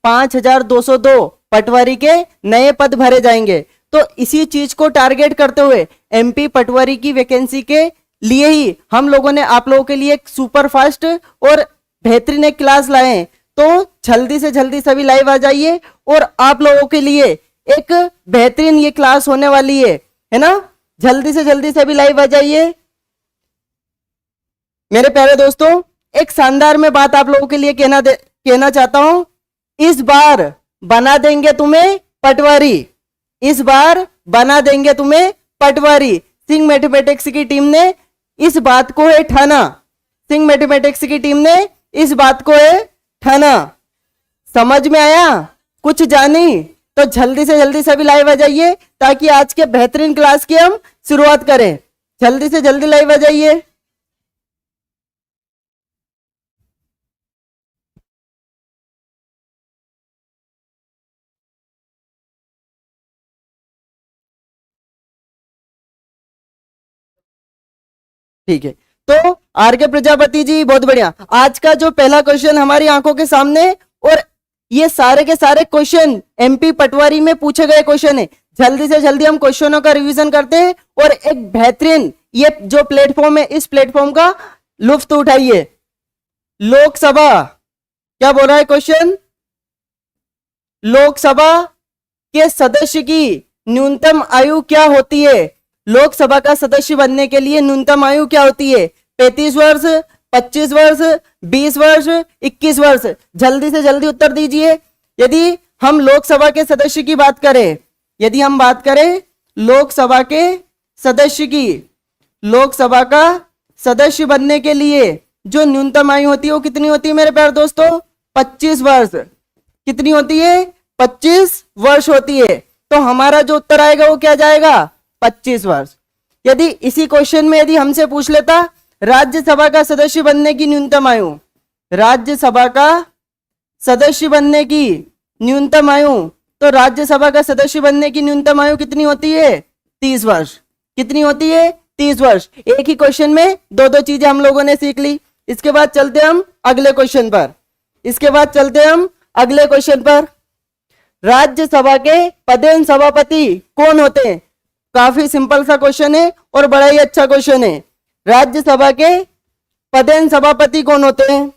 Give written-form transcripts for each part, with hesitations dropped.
5202 पटवारी के नए पद भरे जाएंगे। तो इसी चीज को टारगेट करते हुए एमपी पटवारी की वैकेंसी के लिए ही हम लोगों ने आप लोगों के लिए एक सुपर फास्ट और बेहतरीन एक क्लास लाए हैं। तो जल्दी से जल्दी सभी लाइव आ जाइए और आप लोगों के लिए एक बेहतरीन ये क्लास होने वाली है ना। जल्दी से जल्दी सभी लाइव आ जाइए मेरे प्यारे दोस्तों। एक शानदार मैं बात आप लोगों के लिए कहना चाहता हूं। इस बार बना देंगे तुम्हें पटवारी, इस बार बना देंगे तुम्हें पटवारी। सिंह मैथमेटिक्स की टीम ने इस बात को है ठाना, सिंह मैथमेटिक्स की टीम ने इस बात को है ठाना। समझ में आया, कुछ जानी? तो जल्दी से जल्दी सभी लाइव आ जाइए ताकि आज के बेहतरीन क्लास की हम शुरुआत करें। जल्दी से जल्दी लाइव आ जाइए। ठीक है, तो आर के प्रजापति जी बहुत बढ़िया। आज का जो पहला क्वेश्चन हमारी आंखों के सामने, और ये सारे के सारे क्वेश्चन एमपी पटवारी में पूछे गए क्वेश्चन है। जल्दी से जल्दी हम क्वेश्चनों का रिवीजन करते हैं और एक बेहतरीन ये जो प्लेटफॉर्म है इस प्लेटफॉर्म का लुत्फ उठाइए। लोकसभा, क्या बोल रहा है क्वेश्चन? लोकसभा के सदस्य की न्यूनतम आयु क्या होती है? लोकसभा का सदस्य बनने के लिए न्यूनतम आयु क्या होती है? 35 वर्ष, 25 वर्ष, 20 वर्ष, 21 वर्ष। जल्दी से जल्दी उत्तर दीजिए। यदि हम लोकसभा के सदस्य की बात करें, यदि हम बात करें लोकसभा के सदस्य की, लोकसभा का सदस्य बनने के लिए जो न्यूनतम आयु होती है वो कितनी होती है मेरे प्यारे दोस्तों? 25 वर्ष। कितनी होती है? 25 वर्ष होती है। तो हमारा जो उत्तर आएगा वो क्या जाएगा? 25 वर्ष। यदि इसी क्वेश्चन में यदि हमसे पूछ लेता राज्यसभा का सदस्य बनने की न्यूनतम आयु, राज्यसभा का सदस्य बनने की न्यूनतम आयु, तो राज्यसभा का सदस्य बनने की न्यूनतम आयु कितनी होती है? 30 वर्ष। कितनी होती है? 30 वर्ष। एक ही क्वेश्चन में दो दो चीजें हम लोगों ने सीख ली। इसके बाद चलते हम अगले क्वेश्चन पर, इसके बाद चलते हम अगले क्वेश्चन पर। राज्यसभा के पदेन सभापति कौन होते हैं? काफी सिंपल सा क्वेश्चन है और बड़ा ही अच्छा क्वेश्चन है। राज्यसभा के पदेन सभापति कौन होते हैं?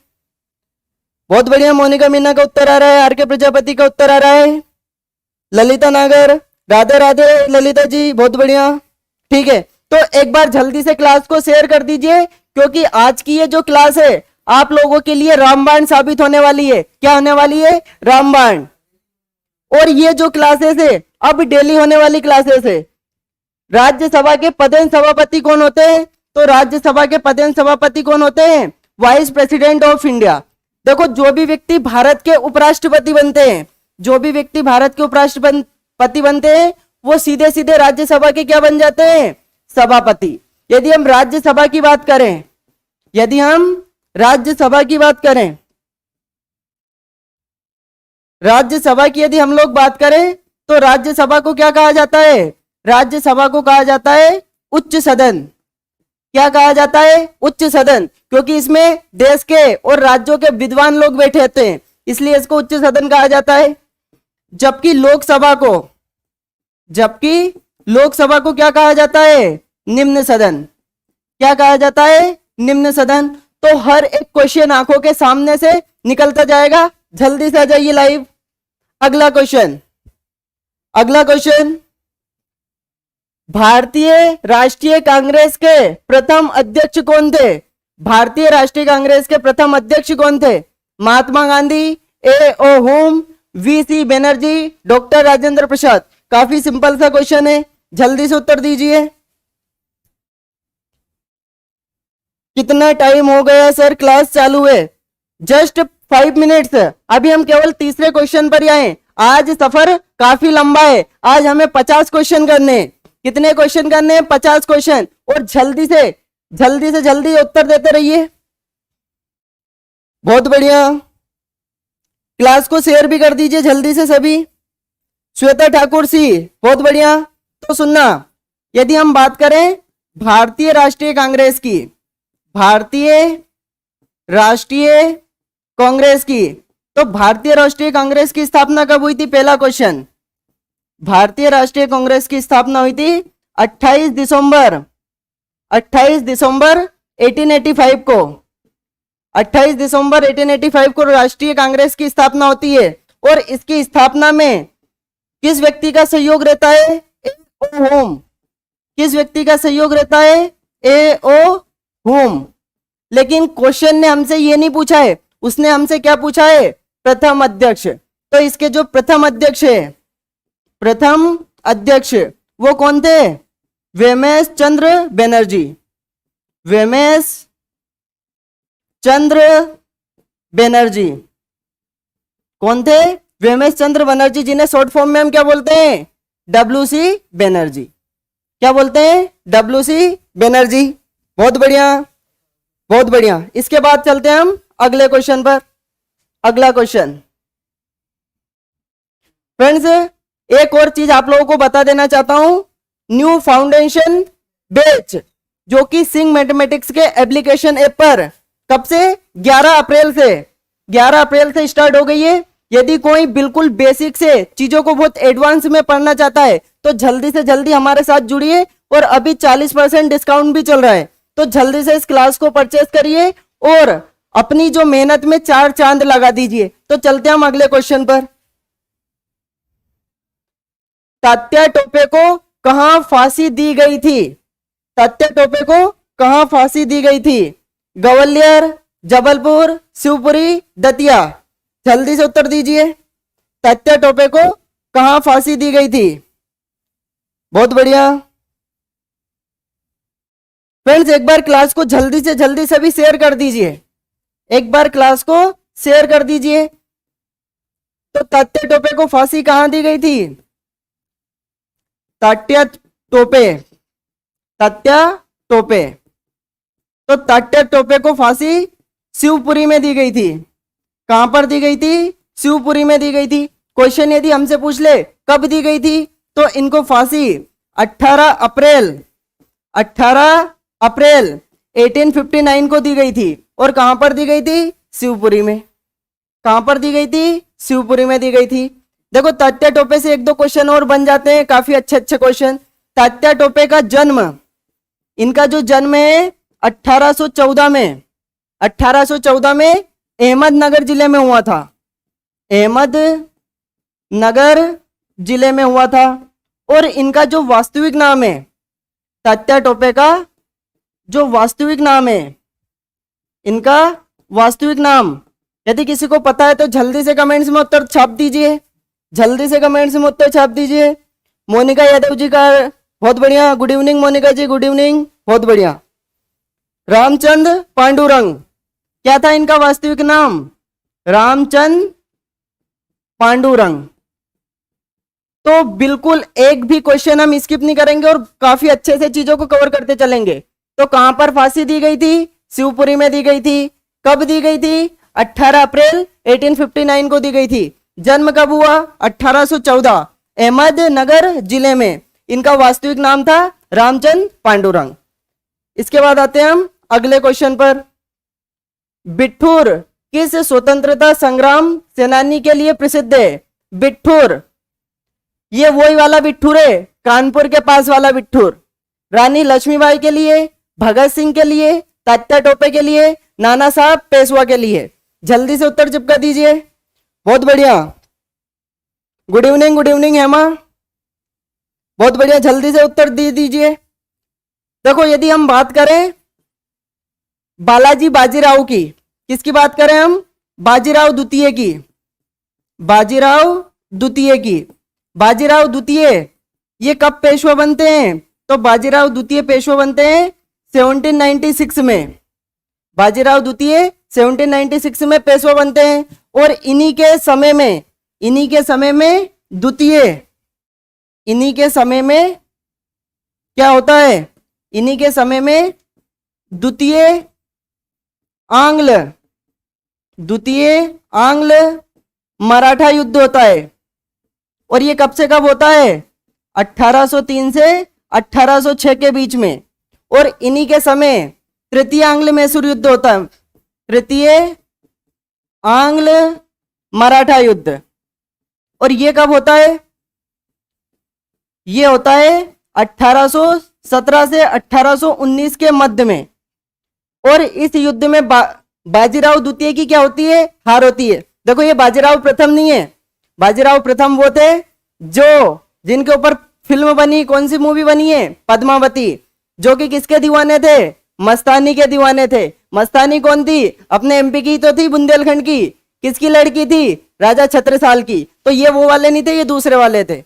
बहुत बढ़िया, मोनिका मीना का उत्तर आ रहा है, आर के प्रजापति का उत्तर आ रहा है, ललिता नागर, राधे राधे ललिता जी, बहुत बढ़िया। ठीक है, तो एक बार जल्दी से क्लास को शेयर कर दीजिए क्योंकि आज की ये जो क्लास है आप लोगों के लिए रामबाण साबित होने वाली है। क्या होने वाली है? रामबाण। और ये जो क्लासेस है अब डेली होने वाली क्लासेस है। राज्यसभा के पदेन सभापति कौन होते हैं? तो राज्यसभा के पदेन सभापति कौन होते हैं? Vice president of India. देखो, जो भी व्यक्ति भारत के उपराष्ट्रपति बनते हैं, जो भी व्यक्ति भारत के उपराष्ट्रपति बनते हैं वो सीधे सीधे राज्यसभा के क्या बन जाते हैं? सभापति। यदि हम राज्यसभा की बात करें, यदि हम राज्यसभा की बात करें, राज्यसभा की यदि हम लोग बात करें तो राज्यसभा को क्या कहा जाता है? राज्यसभा को कहा जाता है उच्च सदन। क्या कहा जाता है? उच्च सदन, क्योंकि इसमें देश के और राज्यों के विद्वान लोग बैठे होते हैं, इसलिए इसको उच्च सदन कहा जाता है। जबकि लोकसभा को, जबकि लोकसभा को क्या कहा जाता है? निम्न सदन। क्या कहा जाता है? निम्न सदन। तो हर एक क्वेश्चन आंखों के सामने से निकलता जाएगा। जल्दी से आ जाइए लाइव। अगला क्वेश्चन, अगला क्वेश्चन, भारतीय राष्ट्रीय कांग्रेस के प्रथम अध्यक्ष कौन थे? भारतीय राष्ट्रीय कांग्रेस के प्रथम अध्यक्ष कौन थे? Mahatma Gandhi, A O Hume, वी सी बनर्जी, डॉक्टर राजेंद्र प्रसाद। काफी सिंपल सा क्वेश्चन है, जल्दी से उत्तर दीजिए। कितना टाइम हो गया सर? क्लास चालू है, जस्ट 5 मिनट्स। अभी हम केवल तीसरे क्वेश्चन पर ही आए। आज सफर काफी लंबा है, आज हमें 50 क्वेश्चन करने हैं। कितने क्वेश्चन करने हैं? 50 क्वेश्चन। और जल्दी से जल्दी उत्तर देते रहिए। बहुत बढ़िया, क्लास को शेयर भी कर दीजिए जल्दी से सभी। श्वेता ठाकुर सी, बहुत बढ़िया। तो सुनना, यदि हम बात करें भारतीय राष्ट्रीय कांग्रेस की, भारतीय राष्ट्रीय कांग्रेस की, तो भारतीय राष्ट्रीय कांग्रेस की स्थापना कब हुई थी? पहला क्वेश्चन, भारतीय राष्ट्रीय कांग्रेस की स्थापना हुई थी 28 दिसंबर 1885 को। 28 दिसंबर 1885 को राष्ट्रीय कांग्रेस की स्थापना होती है। और इसकी स्थापना में किस व्यक्ति का सहयोग रहता है? ए ओ होम। किस व्यक्ति का सहयोग रहता है? ए ओ होम। लेकिन क्वेश्चन ने हमसे ये नहीं पूछा है, उसने हमसे क्या पूछा है? प्रथम अध्यक्ष। तो इसके जो प्रथम अध्यक्ष है, प्रथम अध्यक्ष वो कौन थे? वेमेश चंद्र बनर्जी। वेमेश चंद्र बनर्जी कौन थे? वेमेश चंद्र बनर्जी, जिन्हें शॉर्ट फॉर्म में हम क्या बोलते हैं? डब्ल्यूसी बनर्जी। क्या बोलते हैं? डब्ल्यूसी बनर्जी। बहुत बढ़िया, बहुत बढ़िया। इसके बाद चलते हैं हम अगले क्वेश्चन पर। अगला क्वेश्चन फ्रेंड्स, एक और चीज आप लोगों को बता देना चाहता हूं। न्यू फाउंडेशन बैच जो कि सिंग मैथमेटिक्स के एप्लीकेशन ऐप पर कब से? 11 अप्रैल से स्टार्ट हो गई है। यदि कोई बिल्कुल बेसिक से चीजों को बहुत एडवांस में पढ़ना चाहता है तो जल्दी से जल्दी हमारे साथ जुड़िए। और अभी 40% डिस्काउंट भी चल रहा है, तो जल्दी से इस क्लास को परचेस करिए और अपनी जो मेहनत में 4 चांद लगा दीजिए। तो चलते हैं हम अगले क्वेश्चन पर। तात्या टोपे को कहां फांसी दी गई थी? तात्या टोपे को कहां फांसी दी गई थी? ग्वालियर, जबलपुर, शिवपुरी, दतिया। जल्दी से उत्तर दीजिए। तात्या टोपे को कहां फांसी दी गई थी? बहुत बढ़िया फ्रेंड्स, एक बार क्लास को जल्दी से जल्दी सभी शेयर कर दीजिए। एक बार क्लास को शेयर कर दीजिए। तो तात्या टोपे को फांसी कहां दी गई थी? तात्या टोपे, तात्या टोपे। तो तात्या टोपे को फांसी शिवपुरी में दी गई थी। कहां पर दी गई थी? शिवपुरी में दी गई थी। क्वेश्चन यदि हमसे पूछ ले कब दी गई थी, तो इनको फांसी 18 अप्रैल 1859 को दी गई थी। और कहां पर दी गई थी? शिवपुरी में। कहां पर दी गई थी? शिवपुरी में दी गई थी। देखो, तात्या टोपे से 1-2 क्वेश्चन और बन जाते हैं, काफी अच्छे क्वेश्चन। तात्या टोपे का जन्म, इनका जो जन्म है 1814 में अहमदनगर जिले में हुआ था। अहमदनगर जिले में हुआ था। और इनका जो वास्तविक नाम है, तात्या टोपे का जो वास्तविक नाम है, इनका वास्तविक नाम यदि किसी को पता है तो जल्दी से कमेंट्स में उत्तर छाप दीजिए। जल्दी से कमेंट्स में उत्तर छाप दीजिए। मोनिका यादव जी का बहुत बढ़िया, गुड इवनिंग मोनिका जी, गुड इवनिंग, बहुत बढ़िया। रामचंद्र पांडुरंग, क्या था इनका वास्तविक नाम? रामचंद्र पांडुरंग। तो बिल्कुल एक भी क्वेश्चन हम स्किप नहीं करेंगे और काफी अच्छे से चीजों को कवर करते चलेंगे। तो कहां पर फांसी दी गई थी? शिवपुरी में दी गई थी। कब दी गई थी? 18 अप्रैल 1859 को दी गई थी। जन्म कब हुआ? 1814, अहमदनगर जिले में। इनका वास्तविक नाम था रामचंद्र पांडुरंग। इसके बाद आते हैं हम अगले क्वेश्चन पर। बिठूर किस स्वतंत्रता संग्राम सेनानी के लिए प्रसिद्ध है? बिठूर, ये वही वाला बिठूर है, कानपुर के पास वाला बिठूर। रानी लक्ष्मीबाई के लिए, भगत सिंह के लिए, तात्या टोपे के लिए, नाना साहब पेशवा के लिए। जल्दी से उत्तर चिपका दीजिए। बहुत बढ़िया, गुड इवनिंग हेमा, बहुत बढ़िया। जल्दी से उत्तर दे दीजिए। देखो, यदि हम बात करें बालाजी बाजीराव की, किसकी बात करें हम? बाजीराव द्वितीय की। बाजीराव द्वितीय ये कब पेशवा बनते हैं? तो बाजीराव द्वितीय पेशवा बनते हैं 1796 में। बाजीराव द्वितीय 1796 में पेशवा बनते हैं। और इन्हीं के समय में द्वितीय, इन्हीं के समय में क्या होता है? इन्हीं के समय में द्वितीय आंग्ल मराठा युद्ध होता है। और ये कब से कब होता है? 1803 से 1806 के बीच में। और इन्हीं के समय तृतीय आंग्ल मैसूर युद्ध होता है। तृतीय आंग्ल मराठा युद्ध। और ये कब होता है? ये होता है 1817 से 1819 के मध्य में। और इस युद्ध में बाजीराव द्वितीय की क्या होती है? हार होती है। देखो ये बाजीराव प्रथम नहीं है, बाजीराव प्रथम वो थे जो जिनके ऊपर फिल्म बनी, कौन सी मूवी बनी है? पद्मावती, जो कि किसके दीवाने थे? मस्तानी के दीवाने थे। मस्तानी कौन थी? अपने एमपी की तो थी, बुंदेलखंड की। किसकी लड़की थी? राजा छत्रसाल की। तो ये वो वाले नहीं थे, ये दूसरे वाले थे।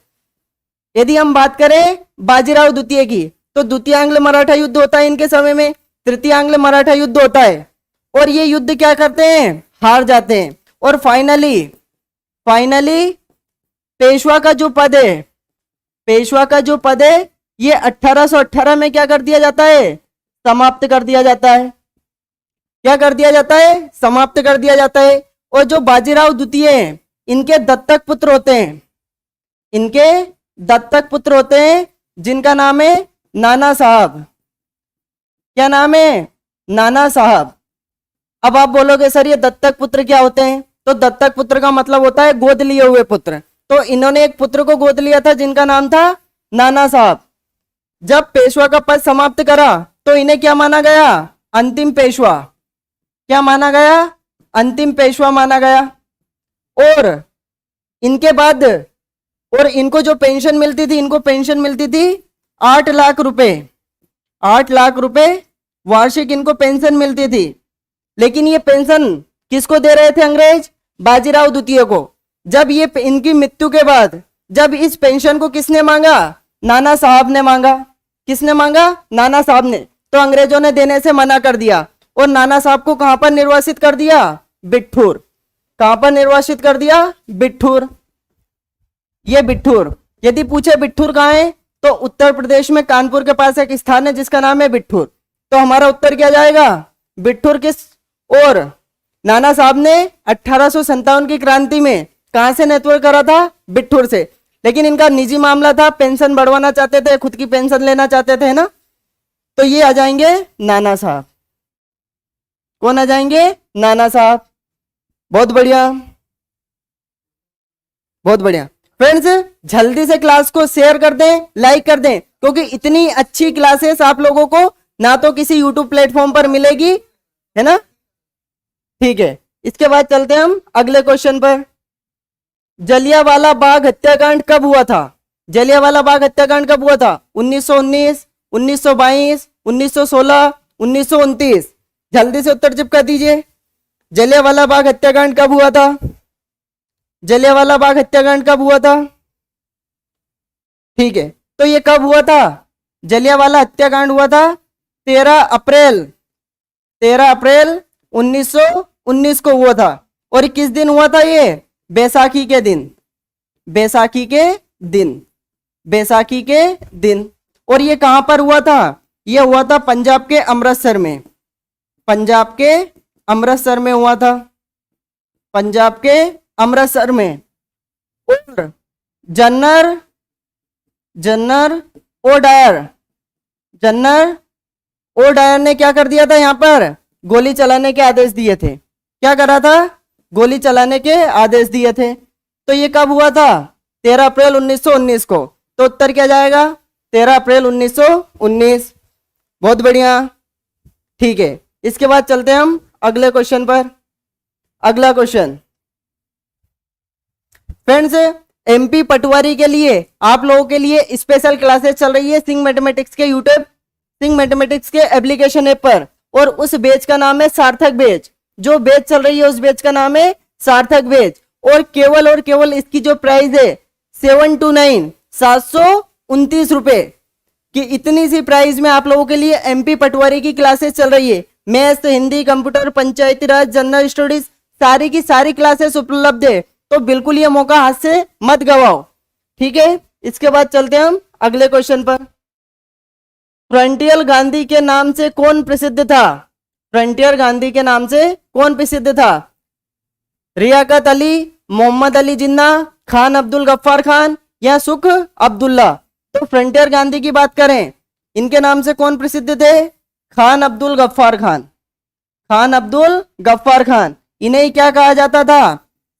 यदि हम बात करें बाजीराव द्वितीय की, तो द्वितीय आंग्ल मराठा युद्ध होता है इनके समय में, तृतीय आंग्ल मराठा युद्ध होता है। और ये युद्ध क्या करते हैं? हार जाते हैं। और फाइनली पेशवा का जो पद है, पेशवा का जो पद है, ये 1818 में क्या कर दिया जाता है? समाप्त कर दिया जाता है। क्या कर दिया जाता है? समाप्त कर दिया जाता है। और जो बाजीराव द्वितीय हैं, इनके दत्तक पुत्र होते हैं, इनके दत्तक पुत्र होते हैं, जिनका नाम है नाना साहब। क्या नाम है? नाना साहब। अब आप बोलोगे सर ये दत्तक पुत्र क्या होते हैं? तो दत्तक पुत्र का मतलब होता है गोद लिए हुए पुत्र। तो इन्होंने एक पुत्र को गोद लिया था जिनका नाम था नाना साहब। जब पेशवा का पद समाप्त करा तो इन्हें क्या माना गया? अंतिम पेशवा। क्या माना गया? अंतिम पेशवा माना गया। और इनके बाद, और इनको जो पेंशन मिलती थी, इनको पेंशन मिलती थी 8 लाख रुपए। 8 लाख रुपए वार्षिक इनको पेंशन मिलती थी। लेकिन ये पेंशन किसको दे रहे थे अंग्रेज? बाजीराव द्वितीय को। जब ये इनकी मृत्यु के बाद जब इस पेंशन को किसने मांगा? नाना साहब ने मांगा। किसने मांगा? नाना साहब ने। तो अंग्रेजों ने देने से मना कर दिया। और नाना साहब को कहां पर निर्वासित कर दिया? बिठूर। कहां पर निर्वासित कर दिया? बिठूर। ये बिठूर, यदि पूछे बिठूर कहां है, तो उत्तर प्रदेश में कानपुर के पास एक स्थान है जिसका नाम है बिठूर। तो हमारा उत्तर क्या जाएगा? बिठूर। किस? और नाना साहब ने 1857 की क्रांति में कहां से नेतृत्व करा था? बिठूर से। लेकिन इनका निजी मामला था, पेंशन बढ़वाना चाहते थे, खुद की पेंशन लेना चाहते थे ना। तो ये आ जाएंगे नाना साहब। कौन आ जाएंगे? नाना साहब। बहुत बढ़िया, बहुत बढ़िया। फ्रेंड्स जल्दी से क्लास को शेयर कर दें, लाइक कर दें, क्योंकि इतनी अच्छी क्लासेस आप लोगों को ना तो किसी यूट्यूब प्लेटफॉर्म पर मिलेगी, है ना। ठीक है, इसके बाद चलते हैं हम अगले क्वेश्चन पर। जलियांवाला बाग हत्याकांड कब हुआ था? जलियांवाला बाग हत्याकांड कब हुआ था? 1919, 1922, 1916, 1929। जल्दी से उत्तर चिपका दीजिए। जलियांवाला बाग हत्याकांड कब हुआ था? जलियांवाला बाग हत्याकांड कब हुआ था? ठीक है, तो ये कब हुआ था? जलियांवाला हत्याकांड हुआ था 13 अप्रैल 1919 को हुआ था। और किस दिन हुआ था ये? बैसाखी के दिन। बैसाखी के दिन। बैसाखी के दिन। और ये कहां पर हुआ था? ये हुआ था पंजाब के अमृतसर में। पंजाब के अमृतसर में हुआ था। पंजाब के अमृतसर में। और जनरल ओडायर ने क्या कर दिया था? यहां पर गोली चलाने के आदेश दिए थे। क्या करा था? गोली चलाने के आदेश दिए थे। तो ये कब हुआ था? 13 अप्रैल 1919 को। तो उत्तर क्या जाएगा? 13 अप्रैल 1919। बहुत बढ़िया, ठीक है। इसके बाद चलते हैं हम अगले क्वेश्चन पर। अगला क्वेश्चन फ्रेंड्स, एमपी पटवारी के लिए आप लोगों के लिए स्पेशल क्लासेस चल रही है सिंग मैथमेटिक्स के यूट्यूब, सिंग मैथमेटिक्स के एप्लीकेशन ऐप पर। और उस बैच का नाम है सार्थक बैच। जो बैच चल रही है उस बैच का नाम है सार्थक बैच। और केवल इसकी जो प्राइस है 729 रुपए कि इतनी सी प्राइस में आप लोगों के लिए एमपी पटवारी की क्लासेस चल रही है। मैथ्स, हिंदी, कंप्यूटर, पंचायती राज, जनरल स्टडीज, सारी की सारी क्लासेस उपलब्ध है। तो बिल्कुल ये मौका हाथ से मत गवाओ, ठीक है। इसके बाद चलते हैं हम अगले क्वेश्चन पर। फ्रंटियर गांधी के नाम से कौन प्रसिद्ध था? फ्रंटियर गांधी के नाम से कौन प्रसिद्ध था? रियाकत अली, मोहम्मद अली जिन्ना, खान अब्दुल गफ्फार खान या सुख अब्दुल्ला। तो फ्रंटियर गांधी की बात करें, इनके नाम से कौन प्रसिद्ध थे? खान अब्दुल गफ्फार खान। खान अब्दुल गफ्फार खान। इन्हें क्या कहा जाता था?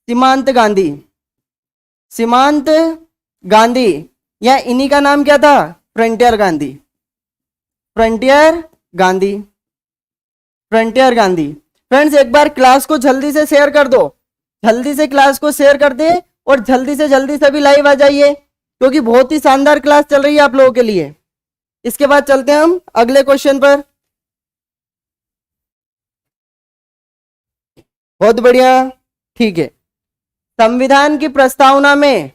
सीमांत गांधी, सीमांत गांधी, या इन्हीं का नाम क्या था? Frontier Gandhi, frontier Gandhi, frontier Gandhi. Friends एक बार क्लास को जल्दी से शेयर कर दो, जल्दी से क्लास को शेयर कर दे और जल्दी से जल्दी सभी लाइव आ जाइए, क्योंकि बहुत ही शानदार क्लास चल रही है आप लोगों के लिए। इसके बाद चलते हैं हम अगले क्वेश्चन पर। बहुत बढ़िया, ठीक है। संविधान की प्रस्तावना में,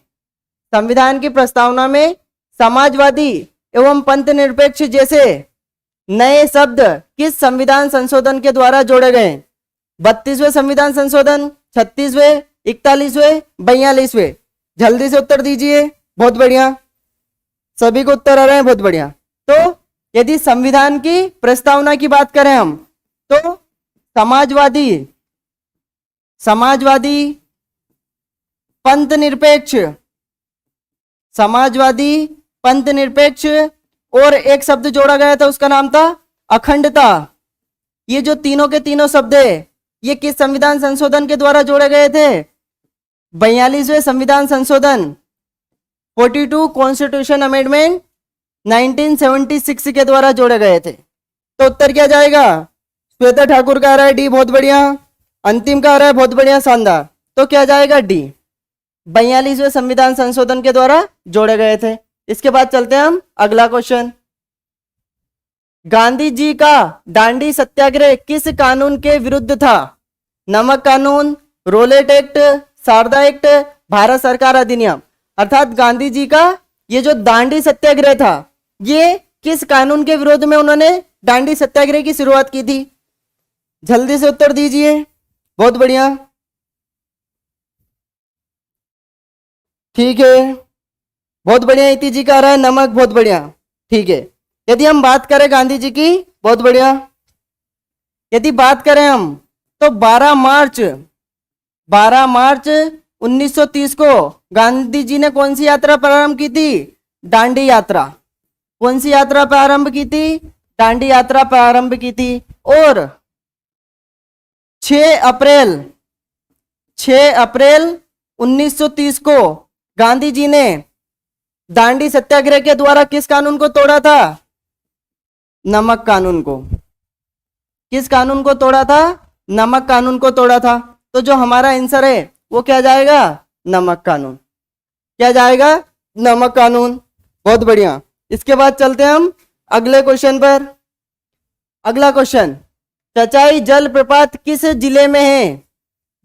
संविधान की प्रस्तावना में समाजवादी एवं पंथ निरपेक्ष जैसे नए शब्द किस संविधान संशोधन के द्वारा जोड़े गए? 32वें संविधान संशोधन, 36वें, 41वें, 42वें? जल्दी से उत्तर दीजिए। बहुत बढ़िया, सभी को उत्तर आ रहे हैं, बहुत बढ़िया। तो यदि संविधान की प्रस्तावना की बात करें हम, तो समाजवादी, समाजवादी, पंथ निरपेक्ष, समाजवादी, पंथ निरपेक्ष, और एक शब्द जोड़ा गया था, उसका नाम था अखंडता। ये जो तीनों के तीनों शब्द है, ये किस संविधान संशोधन के द्वारा जोड़े गए थे? 42वें संविधान संशोधन, 42 कॉन्स्टिट्यूशन अमेंडमेंट 1976 के द्वारा जोड़े गए थे। तो उत्तर क्या जाएगा? श्वेता ठाकुर का आ रहा है डी, बहुत बढ़िया। अंतिम का आ रहा है, बहुत बढ़िया, शानदार। तो क्या जाएगा? डी, 42वें संविधान संशोधन के द्वारा जोड़े गए थे। इसके बाद चलते हैं हम अगला क्वेश्चन। गांधी जी का दांडी सत्याग्रह किस कानून के विरुद्ध था? नमक कानून, रोलेट एक्ट, शारदा एक्ट, भारत सरकार अधिनियम। अर्थात गांधी जी का ये जो दांडी सत्याग्रह था, ये किस कानून के विरोध में उन्होंने दांडी सत्याग्रह की शुरुआत की थी? जल्दी से उत्तर दीजिए। बहुत बढ़िया, ठीक है, बहुत बढ़िया। इति जी का आ रहा है नमक, बहुत बढ़िया, ठीक है। यदि हम बात करें गांधी जी की, बहुत बढ़िया, यदि बात करें हम, तो 12 मार्च 1930 को गांधी जी ने कौन सी यात्रा प्रारंभ की थी? दांडी यात्रा। कौन सी यात्रा प्रारंभ की थी? दांडी यात्रा प्रारंभ की थी। और 6 अप्रैल 1930 को गांधी जी ने दांडी सत्याग्रह के द्वारा किस कानून को तोड़ा था? नमक कानून को। किस कानून को तोड़ा था? नमक कानून को तोड़ा था। तो जो हमारा आंसर है वो क्या जाएगा? नमक कानून। क्या जाएगा? नमक कानून। बहुत बढ़िया। इसके बाद चलते हैं हम अगले क्वेश्चन पर। अगला क्वेश्चन, चचाई जलप्रपात किस जिले में है?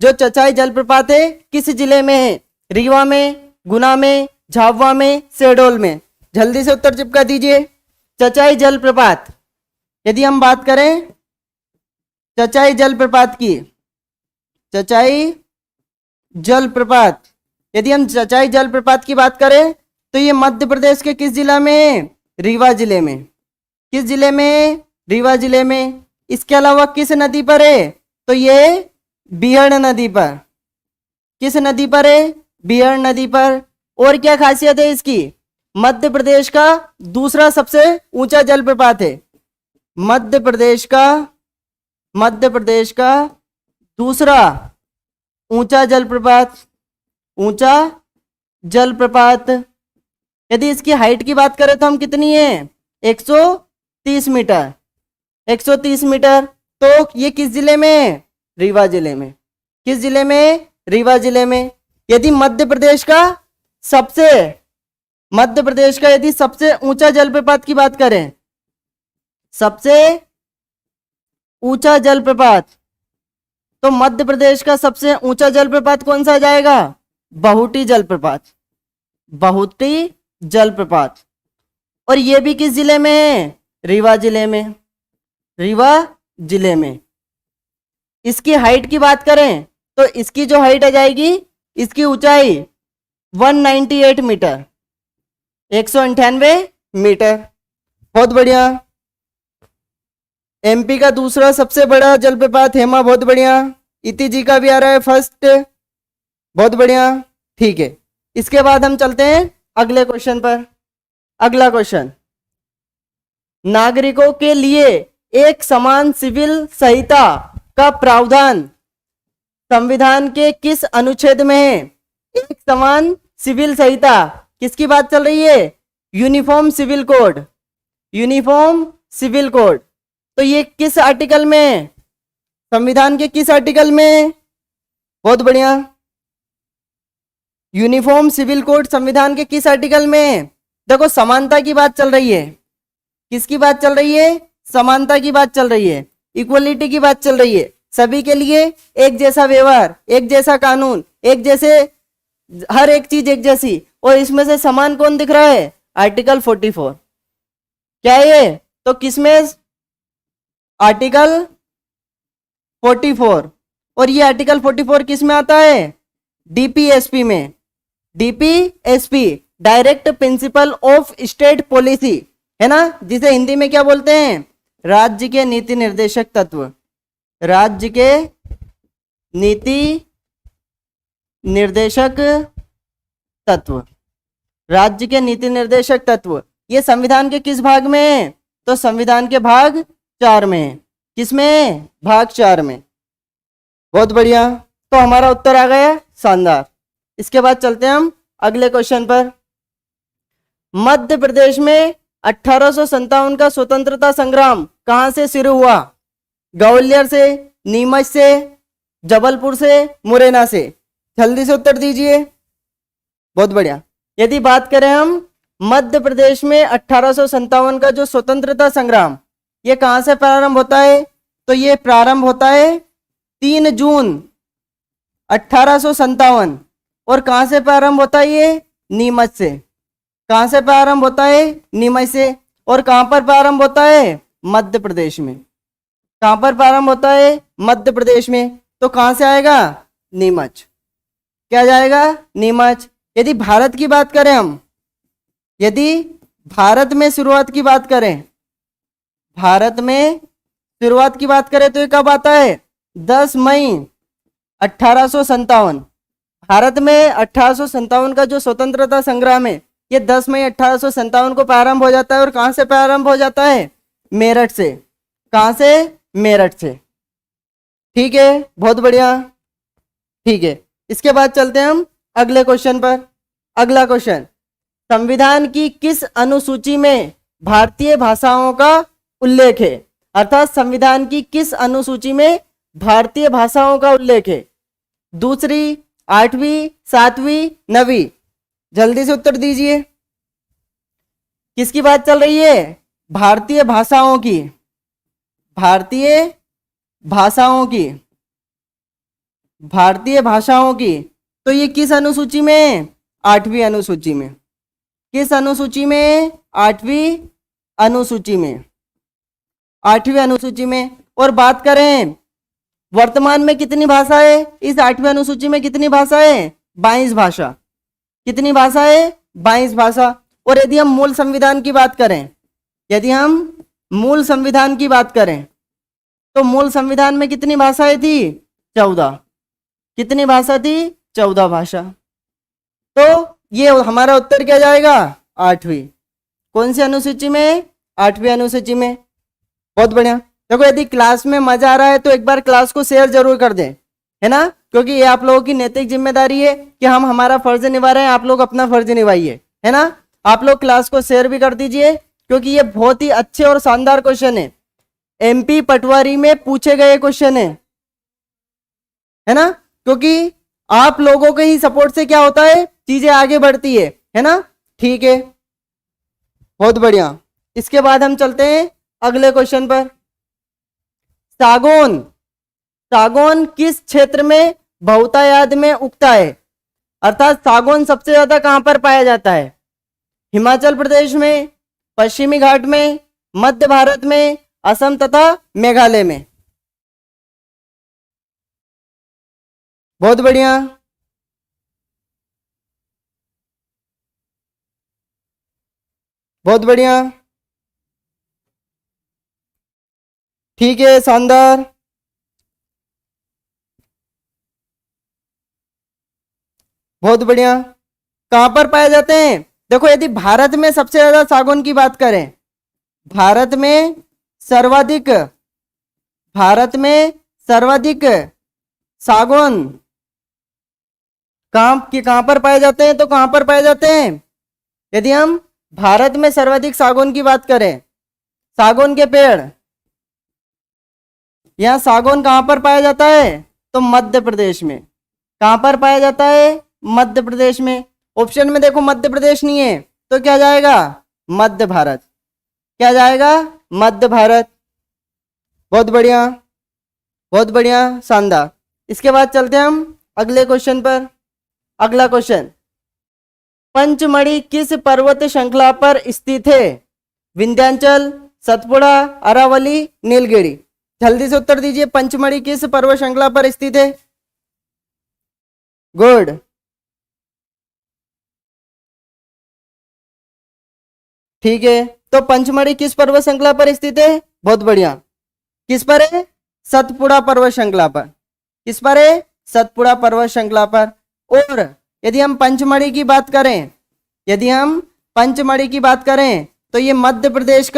जो चचाई जलप्रपात है किस जिले में है? रीवा में, गुना में, झाबुआ में, शहडोल में? जल्दी से उत्तर चिपका दीजिए। चचाई जलप्रपात, यदि हम बात करें चचाई जलप्रपात की, चचाई जलप्रपात, यदि हम चचाई जलप्रपात की बात करें तो ये मध्य प्रदेश के किस जिला में है? रीवा जिले में। किस जिले में? रीवा जिले में। इसके अलावा किस नदी पर है? तो ये बिहड़ नदी पर। किस नदी पर है? बिहड़ नदी पर। और क्या खासियत है इसकी? मध्य प्रदेश का दूसरा सबसे ऊंचा जलप्रपात है। मध्य प्रदेश का दूसरा ऊंचा जलप्रपात। ऊंचा जलप्रपात। यदि इसकी हाइट की बात करें तो हम कितनी है? 130 मीटर। 130 मीटर। तो ये किस जिले में है? रीवा जिले में। किस जिले में? रीवा जिले में। यदि मध्य प्रदेश का यदि सबसे ऊंचा जलप्रपात की बात करें, सबसे ऊंचा जलप्रपात, तो मध्य प्रदेश का सबसे ऊंचा जलप्रपात कौन सा जाएगा? बहुटी जलप्रपात। बहुटी जलप्रपात। और ये भी किस जिले में है? रीवा जिले में। रीवा जिले में। इसकी हाइट की बात करें तो इसकी जो हाइट आ जाएगी, इसकी ऊंचाई 198 मीटर, 198 मीटर। बहुत बढ़िया। एमपी का दूसरा सबसे बड़ा जलप्रपात हेमा, बहुत बढ़िया। इति जी का भी आ रहा है फर्स्ट, बहुत बढ़िया, ठीक है। इसके बाद हम चलते हैं अगले क्वेश्चन पर। अगला क्वेश्चन, नागरिकों के लिए एक समान सिविल संहिता का प्रावधान संविधान के किस अनुच्छेद में है एक समान सिविल संहिता? किसकी बात चल रही है? Uniform civil code, uniform civil code. तो ये किस आर्टिकल में है? संविधान के किस आर्टिकल में? बहुत बढ़िया, यूनिफॉर्म सिविल कोड संविधान के किस आर्टिकल में? देखो समानता की बात चल रही है। किसकी बात चल रही है? समानता की बात चल रही है, इक्वलिटी की बात चल रही है। सभी के लिए एक जैसा व्यवहार, एक जैसा कानून, एक जैसे हर एक चीज एक जैसी। और इसमें से समान कौन दिख रहा है? आर्टिकल 44। क्या है ये? तो किसमें? आर्टिकल 44। और ये आर्टिकल 44 किस में आता है? डीपीएसपी में। DPSP direct principle of state policy है ना, जिसे हिंदी में क्या बोलते हैं? राज्य के नीति निर्देशक तत्व। राज्य के नीति निर्देशक तत्व, राज्य के नीति निर्देशक तत्व। ये संविधान के किस भाग में है? तो संविधान के भाग 4 में है। किसमें? भाग 4 में। बहुत बढ़िया, तो हमारा उत्तर आ गया, शानदार। इसके बाद चलते हैं हम अगले क्वेश्चन पर। मध्य प्रदेश में 1857 का स्वतंत्रता संग्राम कहां से शुरू हुआ? ग्वालियर से, नीमच से, जबलपुर से, मुरैना से? जल्दी से उत्तर दीजिए। बहुत बढ़िया। यदि बात करें हम मध्य प्रदेश में 1857 का जो स्वतंत्रता संग्राम, ये कहां से प्रारंभ होता है? तो ये प्रारंभ होता है 3 जून 1857। और कहां से प्रारंभ होता है ये? नीमच से। कहां से प्रारंभ होता है? नीमच से। और कहां पर प्रारंभ होता है? मध्य प्रदेश में। कहां पर प्रारंभ होता है? मध्य प्रदेश में। तो कहां से आएगा? नीमच। क्या जाएगा? नीमच। यदि भारत की बात करें हम, यदि भारत में शुरुआत की बात करें, भारत में शुरुआत की बात करें तो ये कब आता है? 10 मई 1857। भारत में 1857 का जो स्वतंत्रता संग्राम है, ये 10 मई 1857 को प्रारंभ हो जाता है। और कहां से प्रारंभ हो जाता है? मेरठ से। कहां से? मेरठ से। ठीक है, बहुत बढ़िया। ठीक है, इसके बाद चलते हैं हम अगले क्वेश्चन पर। अगला क्वेश्चन, संविधान की किस अनुसूची में भारतीय भाषाओं का उल्लेख है? अर्थात संविधान की किस अनुसूची में भारतीय भाषाओं का उल्लेख है? दूसरी, 8वीं, 7वीं, 9वीं? जल्दी से उत्तर दीजिए। किसकी बात चल रही है? भारतीय भाषाओं की। भारतीय भाषाओं की। भारतीय भाषाओं की। तो ये किस अनुसूची में? 8वीं अनुसूची में। किस अनुसूची में? 8वीं अनुसूची में। 8वीं अनुसूची में। और बात करें वर्तमान में कितनी भाषा है इस 8वीं अनुसूची में? कितनी भाषा है? 22 भाषा। कितनी भाषा है? 22 भाषा। और यदि हम मूल संविधान की बात करें, यदि हम मूल संविधान की बात करें, तो मूल संविधान में कितनी भाषाएं थी? 14। कितनी भाषा थी? 14 भाषा। तो ये हमारा उत्तर क्या जाएगा? 8वीं। कौन सी अनुसूची में? 8वीं अनुसूची में। बहुत बढ़िया। देखो, यदि क्लास में मजा आ रहा है तो एक बार क्लास को शेयर जरूर कर दें, है ना, क्योंकि ये आप लोगों की नैतिक जिम्मेदारी है कि हम हमारा फर्ज निभा रहे हैं, आप लोग अपना फर्ज निभाइए, है ना। आप लोग क्लास को शेयर भी कर दीजिए, क्योंकि ये बहुत ही अच्छे और शानदार क्वेश्चन है। MP पटवारी में पूछे गए क्वेश्चन है ना, क्योंकि आप लोगों के ही सपोर्ट से क्या होता है, चीजें आगे बढ़ती है ना। ठीक है, बहुत बढ़िया। इसके बाद हम चलते हैं अगले क्वेश्चन पर। सागौन, सागौन किस क्षेत्र में बहुतायत में उगता है? अर्थात सागौन सबसे ज्यादा कहां पर पाया जाता है? हिमाचल प्रदेश में, पश्चिमी घाट में, मध्य भारत में, असम तथा मेघालय में? बहुत बढ़िया। बहुत बढ़िया। ठीक है, शानदार। बहुत बढ़िया। कहां पर पाए जाते हैं? देखो, यदि भारत में सबसे ज्यादा सागौन की बात करें, भारत में सर्वाधिक, भारत में सर्वाधिक सागौन कहां पर पाए जाते हैं? तो कहां पर पाए जाते हैं? यदि हम भारत में सर्वाधिक सागौन की बात करें, सागौन के पेड़, यहां सागौन कहां पर पाया जाता है? तो मध्य प्रदेश में। कहां पर पाया जाता है? मध्य प्रदेश में। ऑप्शन में देखो मध्य प्रदेश नहीं है, तो क्या जाएगा? मध्य भारत। क्या जाएगा? मध्य भारत। बहुत बढ़िया, बहुत बढ़िया, शानदार। इसके बाद चलते हैं हम अगले क्वेश्चन पर। अगला क्वेश्चन, पंचमढ़ी किस पर्वत श्रृंखला पर स्थित है? विंध्याचल, सतपुड़ा, अरावली, नीलगिरी। जल्दी से उत्तर दीजिए, पंचमढ़ी किस पर्वत श्रृंखला पर स्थित है? गुड। ठीक है, तो पंचमढ़ी किस पर्वत श्रृंखला पर स्थित है? बहुत बढ़िया। किस पर है? सतपुड़ा पर्वत श्रृंखला पर। किस पर है? सतपुड़ा पर्वत श्रृंखला पर। और यदि हम पंचमढ़ी की बात करें, यदि हम पंचमढ़ी की बात करें, तो ये मध्य प्रदेश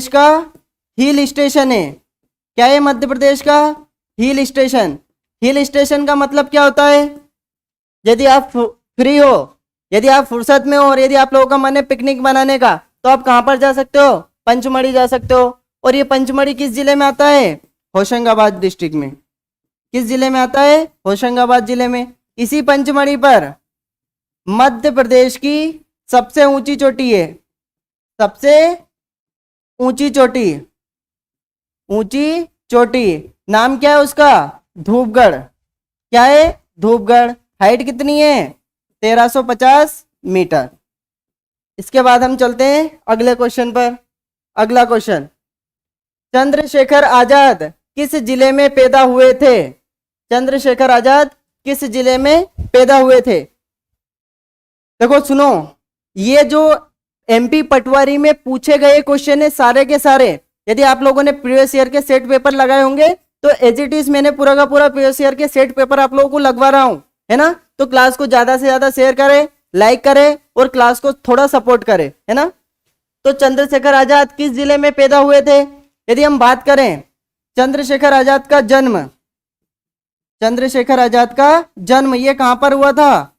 का हिल स्टेशन है। क्या है? मध्य प्रदेश का हिल स्टेशन। हिल स्टेशन का मतलब क्या होता है? यदि आप फ्री हो, यदि आप फुर्सत में हो और यदि आप लोगों का मन है पिकनिक मनाने का, तो आप कहां पर जा सकते हो? पंचमढ़ी जा सकते हो। और ये पंचमढ़ी किस जिले में आता है? होशंगाबाद डिस्ट्रिक्ट में। किस जिले में आता है? होशंगाबाद जिले में। इसी पंचमढ़ी पर मध्य प्रदेश की सबसे ऊंची चोटी है। सबसे ऊंची चोटी, ऊंची चोटी, नाम क्या है उसका? धूपगढ़। क्या है? धूपगढ़। हाइट कितनी है? 1350 मीटर। इसके बाद हम चलते हैं अगले क्वेश्चन पर। अगला क्वेश्चन, चंद्रशेखर आजाद किस जिले में पैदा हुए थे? चंद्रशेखर आजाद किस जिले में पैदा हुए थे? देखो सुनो, ये जो एमपी पटवारी में पूछे गए क्वेश्चन है सारे के सारे, यदि आप लोगों ने प्रीवियस ईयर के सेट पेपर लगाए होंगे, तो एज इट इज मैंने पूरा का पूरा प्रीवियस ईयर के सेट पेपर आप लोगों को लगवा रहा हूं, है ना? तो क्लास को ज्यादा से ज्यादा शेयर करें, लाइक करें और क्लास को थोड़ा सपोर्ट करें, है ना? तो चंद्रशेखर आजाद किस जिले में पैदा हुए थे? यदि हम बात करें चंद्रशेखर आजाद का जन्म, चंद्रशेखर आजाद का जन्म ये कहां पर हुआ था?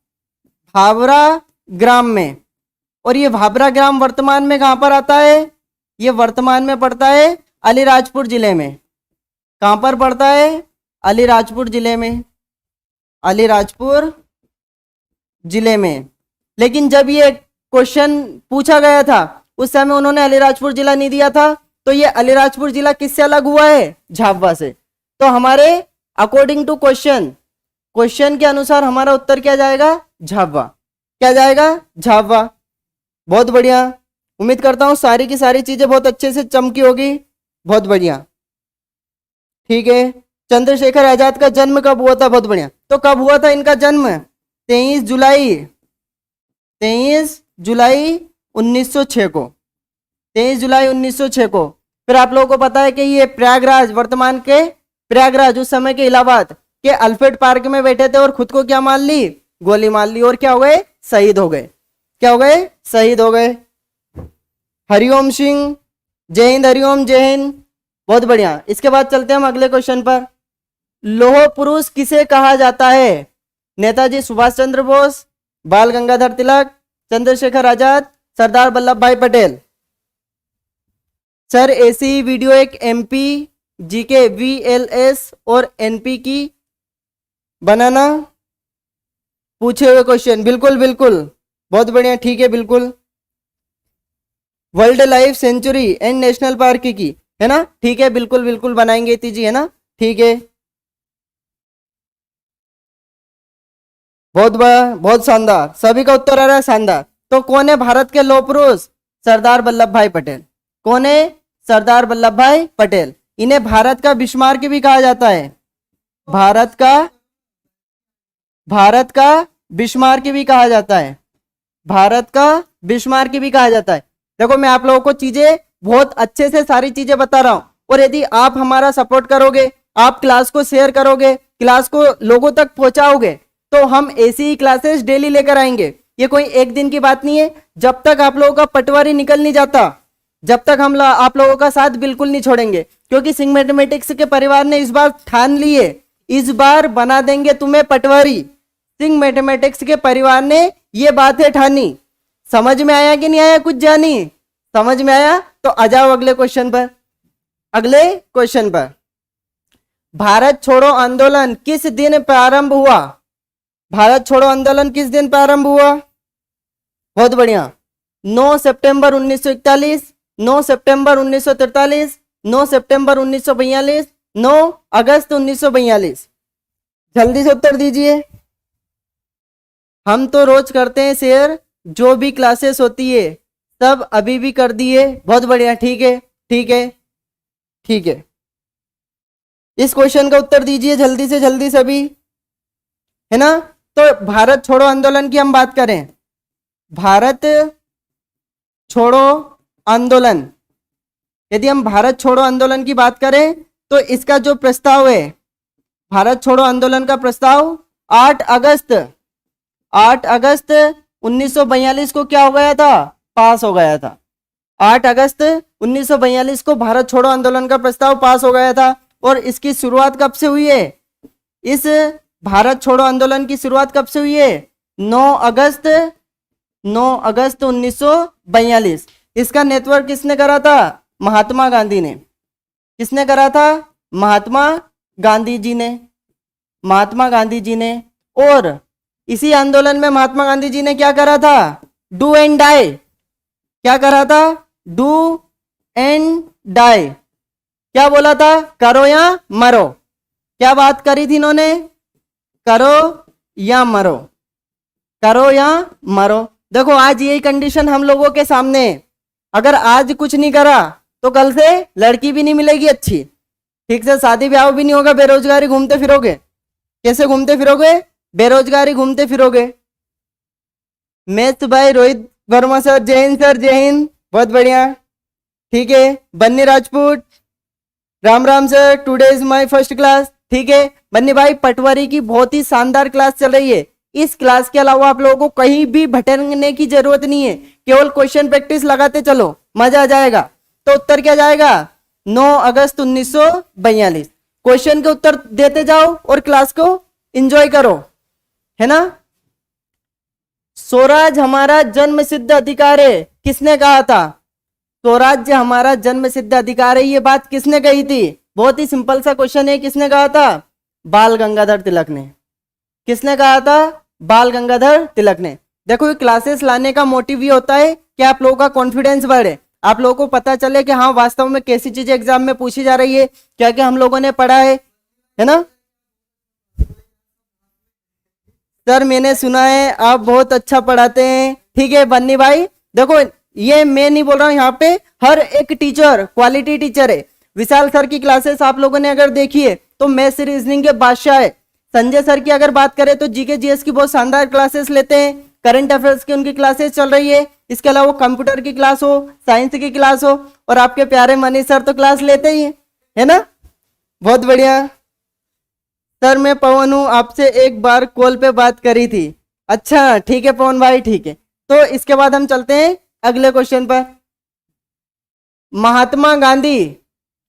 भाभरा ग्राम में। और ये भाभरा ग्राम वर्तमान में कहां पर आता है? ये वर्तमान में पड़ता है अलीराजपुर जिले में। कहां पर पड़ता है? अलीराजपुर जिले में। अलीराजपुर जिले में। लेकिन जब ये क्वेश्चन पूछा गया था उस समय उन्होंने अलीराजपुर जिला नहीं दिया था, तो ये अलीराजपुर जिला किससे अलग हुआ है? झाबुआ से। तो हमारे अकॉर्डिंग टू क्वेश्चन, क्वेश्चन के अनुसार हमारा उत्तर क्या जाएगा? झाबुआ। क्या जाएगा? झाबुआ। बहुत बढ़िया, उम्मीद करता हूं सारी की सारी चीजें बहुत अच्छे से चमकी होगी। बहुत बढ़िया, ठीक है। चंद्रशेखर आजाद का जन्म कब हुआ था? बहुत बढ़िया। तो कब हुआ था इनका जन्म? 23 जुलाई 1906 को। 23 जुलाई 1906 को। फिर आप लोगों को पता है कि ये प्रयागराज, वर्तमान के प्रयागराज, उस समय के इलाहाबाद के अल्फ्रेड पार्क में बैठे थे और खुद को क्या मान ली? गोली मार ली। और क्या हो गए? शहीद हो गए। क्या हो गए? शहीद हो गए। हरिओम सिंह, जय हिंद। हरिओम, जय हिंद। बहुत बढ़िया। इसके बाद चलते हैं हम अगले क्वेश्चन पर। लौह पुरुष किसे कहा जाता है? नेताजी सुभाष चंद्र बोस, बाल गंगाधर तिलक, चंद्रशेखर आजाद, सरदार वल्लभ भाई पटेल। सर ऐसी वीडियो एक एमपी, जीके, वीएलएस और एनपी की बनाना। पूछे हुए क्वेश्चन, बिल्कुल बिल्कुल, बहुत बढ़िया, ठीक है, बिल्कुल। World life sanctuary and national park की, है ना? ठीक है, बिल्कुल बिल्कुल बनाएंगे तीजी, है ना? ठीक है, बहुत शानदार। सभी का उत्तर आ रहा है, शानदार। तो कौन है भारत के लौह पुरुष? सरदार वल्लभ भाई पटेल। कौन है? सरदार वल्लभ भाई पटेल। इन्हें भारत का बिस्मार्क भी कहा जाता है। भारत का बिस्मार्क भी कहा जाता है। भारत का बिस्मार्क भी कहा जाता है। देखो मैं आप लोगों को चीजें बहुत अच्छे से सारी चीजें बता रहा हूं, और यदि आप हमारा सपोर्ट करोगे, आप क्लास को शेयर करोगे, क्लास को लोगों तक पहुंचाओगे, तो हम ऐसी ही क्लासेस डेली लेकर आएंगे। ये कोई एक दिन की बात नहीं है। जब तक आप लोगों का पटवारी निकल नहीं जाता, जब तक हम आप लोगों का साथ बिल्कुल नहीं छोड़ेंगे, क्योंकि सिंह मैथमेटिक्स के परिवार ने इस बार ठान ली है इस बार बना देंगे तुम्हें पटवारी। सिंह मैथमेटिक्स के परिवार ने ये बातें ठानी। समझ में आया कि नहीं आया, कुछ जानी? समझ में आया तो आ जाओ अगले क्वेश्चन पर। अगले क्वेश्चन पर, भारत छोड़ो आंदोलन किस दिन प्रारंभ हुआ? भारत छोड़ो आंदोलन किस दिन प्रारंभ हुआ? बहुत बढ़िया, 9 सितंबर 1941, 9 सितंबर 1943, 9 सितंबर 1942, 9 अगस्त 1942। जल्दी से उत्तर दीजिए। हम तो रोज करते हैं शेयर, जो भी क्लासेस होती है सब अभी भी कर दिए। बहुत बढ़िया, ठीक है ठीक है ठीक है। इस क्वेश्चन का उत्तर दीजिए जल्दी से जल्दी सभी, है ना? तो भारत छोड़ो आंदोलन की हम बात करें, भारत छोड़ो आंदोलन, यदि हम भारत छोड़ो आंदोलन की बात करें तो इसका जो प्रस्ताव है, भारत छोड़ो आंदोलन का प्रस्ताव 8 अगस्त 1942 को क्या हो गया था? पास हो गया था। 8 अगस्त 1942 को भारत छोड़ो आंदोलन का प्रस्ताव पास हो गया था। और इसकी शुरुआत कब से हुई है? इस भारत छोड़ो आंदोलन की शुरुआत कब से हुई है? 9 अगस्त 1942। इसका नेतृत्व किसने करा था? महात्मा गांधी ने। किसने करा था? महात्मा गांधी जी ने, महात्मा गांधी जी ने। और इसी आंदोलन में महात्मा गांधी जी ने क्या करा था? Do and die. क्या करा था? Do and die. क्या बोला था? करो या मरो। क्या बात करी थी इन्होंने? करो या मरो, करो या मरो। देखो आज यही कंडीशन हम लोगों के सामने है। अगर आज कुछ नहीं करा तो कल से लड़की भी नहीं मिलेगी अच्छी, ठीक से शादी ब्याह भी नहीं होगा, बेरोजगारी घूमते फिरोगे। कैसे घूमते फिरोगे? बेरोजगारी घूमते फिरोगे। मैथ्स भाई रोहित वर्मा सर, जय हिंद सर, जय हिंद, बहुत बढ़िया, ठीक है। Banni Rajput, Ram Ram sir, today is my first class, ठीक है। बन्नी भाई पटवारी की बहुत ही शानदार क्लास चल रही है। इस क्लास के अलावा आप लोगों को कहीं भी भटकने की जरूरत नहीं है, केवल क्वेश्चन प्रैक्टिस लगाते चलो, मजा आ जाएगा। तो उत्तर क्या जाएगा? 9 अगस्त 1942। क्वेश्चन के उत्तर देते जाओ और क्लास को एंजॉय करो, है ना? स्वराज हमारा जन्म सिद्ध अधिकार है, किसने कहा था? स्वराज्य हमारा जन्म सिद्ध अधिकार है, ये बात किसने कही थी? बहुत ही सिंपल सा क्वेश्चन है, किसने कहा था? बाल गंगाधर तिलक ने। किसने कहा था? बाल गंगाधर तिलक ने। देखो ये क्लासेस लाने का मोटिव ये होता है कि आप लोगों का कॉन्फिडेंस बढ़े, आप लोगों को पता चले कि हाँ वास्तव में कैसी चीजें एग्जाम में पूछी जा रही है, क्या क्या हम लोगों ने पढ़ा है ना? सर मैंने सुना है आप बहुत अच्छा पढ़ाते हैं, ठीक है बन्नी भाई। देखो ये मैं नहीं बोल रहा हूँ, यहाँ पे हर एक टीचर क्वालिटी टीचर है। विशाल सर की क्लासेस आप लोगों ने अगर देखी है तो मैथ्स रीजनिंग के बादशाह है। संजय सर की अगर बात करें तो जीके जीएस की बहुत शानदार क्लासेस लेते हैं, करंट अफेयर्स की उनकी क्लासेस चल रही है। इसके अलावा कंप्यूटर की क्लास हो, साइंस की क्लास हो, और आपके प्यारे मनीष सर तो क्लास लेते ही है ना? बहुत बढ़िया सर, मैं पवन हूं, आपसे एक बार कॉल पे बात करी थी। अच्छा ठीक है पवन भाई, ठीक है। तो इसके बाद हम चलते हैं अगले क्वेश्चन पर। महात्मा गांधी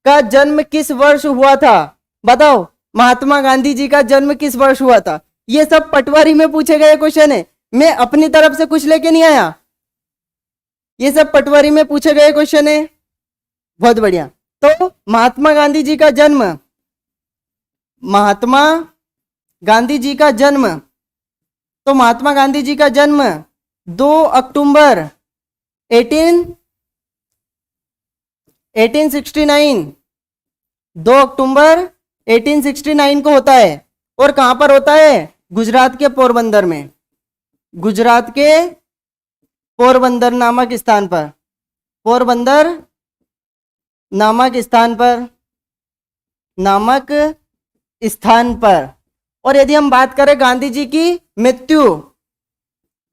का जन्म किस वर्ष हुआ था? बताओ महात्मा गांधी जी का जन्म किस वर्ष हुआ था? ये सब पटवारी में पूछे गए क्वेश्चन है, मैं अपनी तरफ से कुछ लेके नहीं आया, ये सब पटवारी में पूछे गए क्वेश्चन है। बहुत बढ़िया। तो महात्मा गांधी जी का जन्म, महात्मा गांधी जी का जन्म, तो महात्मा गांधी जी का जन्म 2 अक्टूबर 1869, 2 अक्टूबर 1869 को होता है। और कहां पर होता है? गुजरात के पोरबंदर में, गुजरात के पोरबंदर नामक स्थान पर, पोरबंदर नामक स्थान पर, नामक स्थान पर। और यदि हम बात करें गांधी जी की मृत्यु,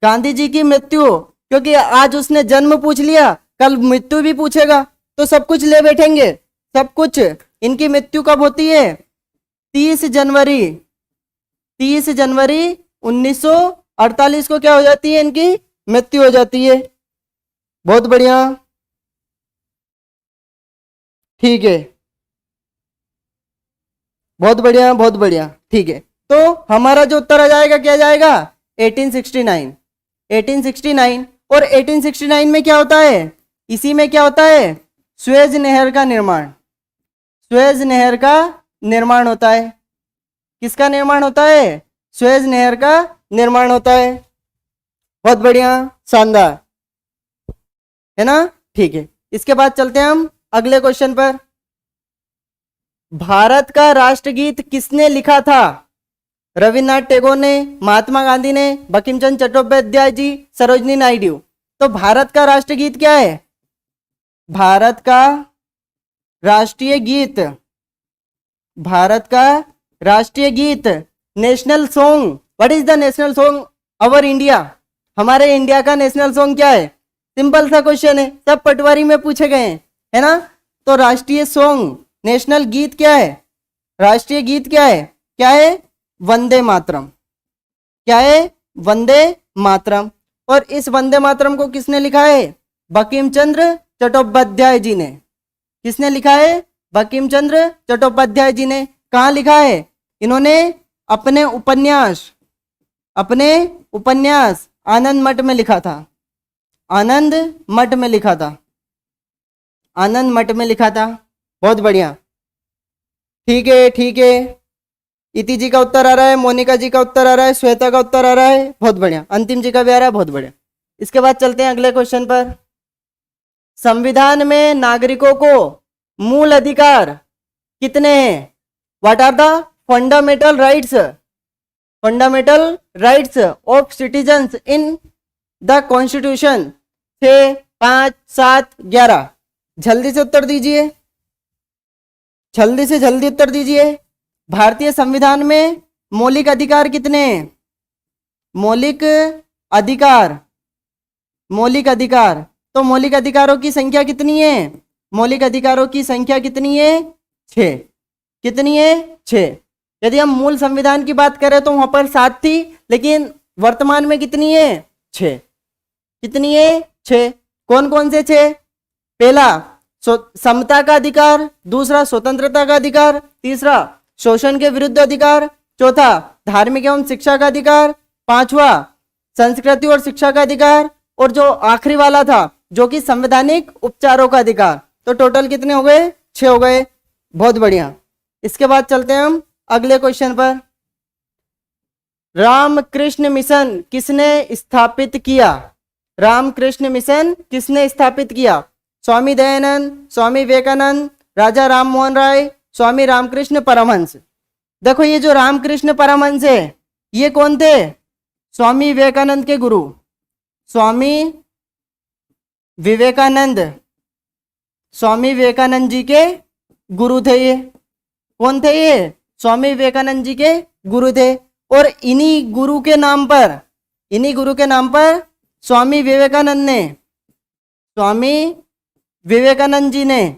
गांधी जी की मृत्यु, क्योंकि आज उसने जन्म पूछ लिया, कल मृत्यु भी पूछेगा, तो सब कुछ ले बैठेंगे, सब कुछ। इनकी मृत्यु कब होती है? 30 जनवरी 1948 को क्या हो जाती है? इनकी मृत्यु हो जाती है। बहुत बढ़िया, ठीक है। बहुत बढ़िया, बहुत बढ़िया। ठीक है, तो हमारा जो उत्तर आ जाएगा क्या जाएगा? 1869। 1869। और 1869 में क्या होता है? इसी में क्या होता है? सुएज नहर का निर्माण। सुएज नहर का निर्माण होता है। किसका निर्माण होता है? सुएज नहर का निर्माण होता है। बहुत बढ़िया, शानदार, है ना? ठीक है, इसके बाद चलते हैं हम अगले क्वेश्चन पर। भारत का राष्ट्रगीत किसने लिखा था? रविन्द्रनाथ टैगोर ने, महात्मा गांधी ने, बंकिम चंद्र चट्टोपाध्याय जी, सरोजनी नायडू। तो भारत का राष्ट्रगीत क्या है? भारत का राष्ट्रीय गीत, भारत का राष्ट्रीय गीत, national song. What is the national song our India? हमारे इंडिया का नेशनल सॉन्ग क्या है? सिंपल सा क्वेश्चन है, सब पटवारी में पूछे गए हैं, है ना? तो राष्ट्रीय सॉन्ग, नेशनल गीत क्या है? राष्ट्रीय गीत क्या है? क्या है? वंदे मातरम। क्या है? वंदे मातरम। और इस वंदे मातरम को किसने लिखा है? बंकिम चंद्र चट्टोपाध्याय जी ने। किसने लिखा है? बंकिम चंद्र चट्टोपाध्याय जी ने। कहाँ लिखा है? इन्होंने अपने उपन्यास आनंद मठ में लिखा था। आनंद मठ में लिखा था। आनंद मठ में लिखा था। बहुत बढ़िया, ठीक है, ठीक है। इति जी का उत्तर आ रहा है, मोनिका जी का उत्तर आ रहा है, श्वेता का उत्तर आ रहा है। बहुत बढ़िया, अंतिम जी का भी आ रहा है। बहुत बढ़िया। इसके बाद चलते हैं अगले क्वेश्चन पर। संविधान में नागरिकों को मूल अधिकार कितने हैं? What are the fundamental rights? Fundamental rights of citizens in the constitution. 6, 5, 7, 11। जल्दी से उत्तर दीजिए, जल्दी से जल्दी उत्तर दीजिए। भारतीय संविधान में मौलिक अधिकार कितने हैं? मौलिक अधिकार, मौलिक अधिकार। तो मौलिक अधिकारों की संख्या कितनी है? मौलिक अधिकारों की संख्या कितनी है? 6। कितनी है? 6। यदि हम मूल संविधान की बात करें तो वहां पर 7 थी, लेकिन वर्तमान में कितनी है? 6। कितनी है? 6। कौन कौन से 6? पहला समता का अधिकार, दूसरा स्वतंत्रता का अधिकार, तीसरा शोषण के विरुद्ध अधिकार, चौथा धार्मिक एवं शिक्षा का अधिकार, पांचवा संस्कृति और शिक्षा का अधिकार, और जो आखिरी वाला था जो कि संवैधानिक उपचारों का अधिकार। तो टोटल कितने हो गए? 6 हो गए। बहुत बढ़िया। इसके बाद चलते हैं हम अगले क्वेश्चन पर। रामकृष्ण मिशन किसने स्थापित किया? रामकृष्ण मिशन किसने स्थापित किया? स्वामी दयानंद, स्वामी विवेकानंद, राजा राम मोहन राय, स्वामी रामकृष्ण परमहंस। देखो, ये जो रामकृष्ण परमहंस है, ये कौन थे? स्वामी विवेकानंद के गुरु। स्वामी विवेकानंद, स्वामी विवेकानंद जी के गुरु थे ये। कौन थे ये? स्वामी विवेकानंद जी के गुरु थे। और इन्हीं गुरु के नाम पर, इन्हीं गुरु के नाम पर स्वामी विवेकानंद ने, स्वामी विवेकानंद जी ने,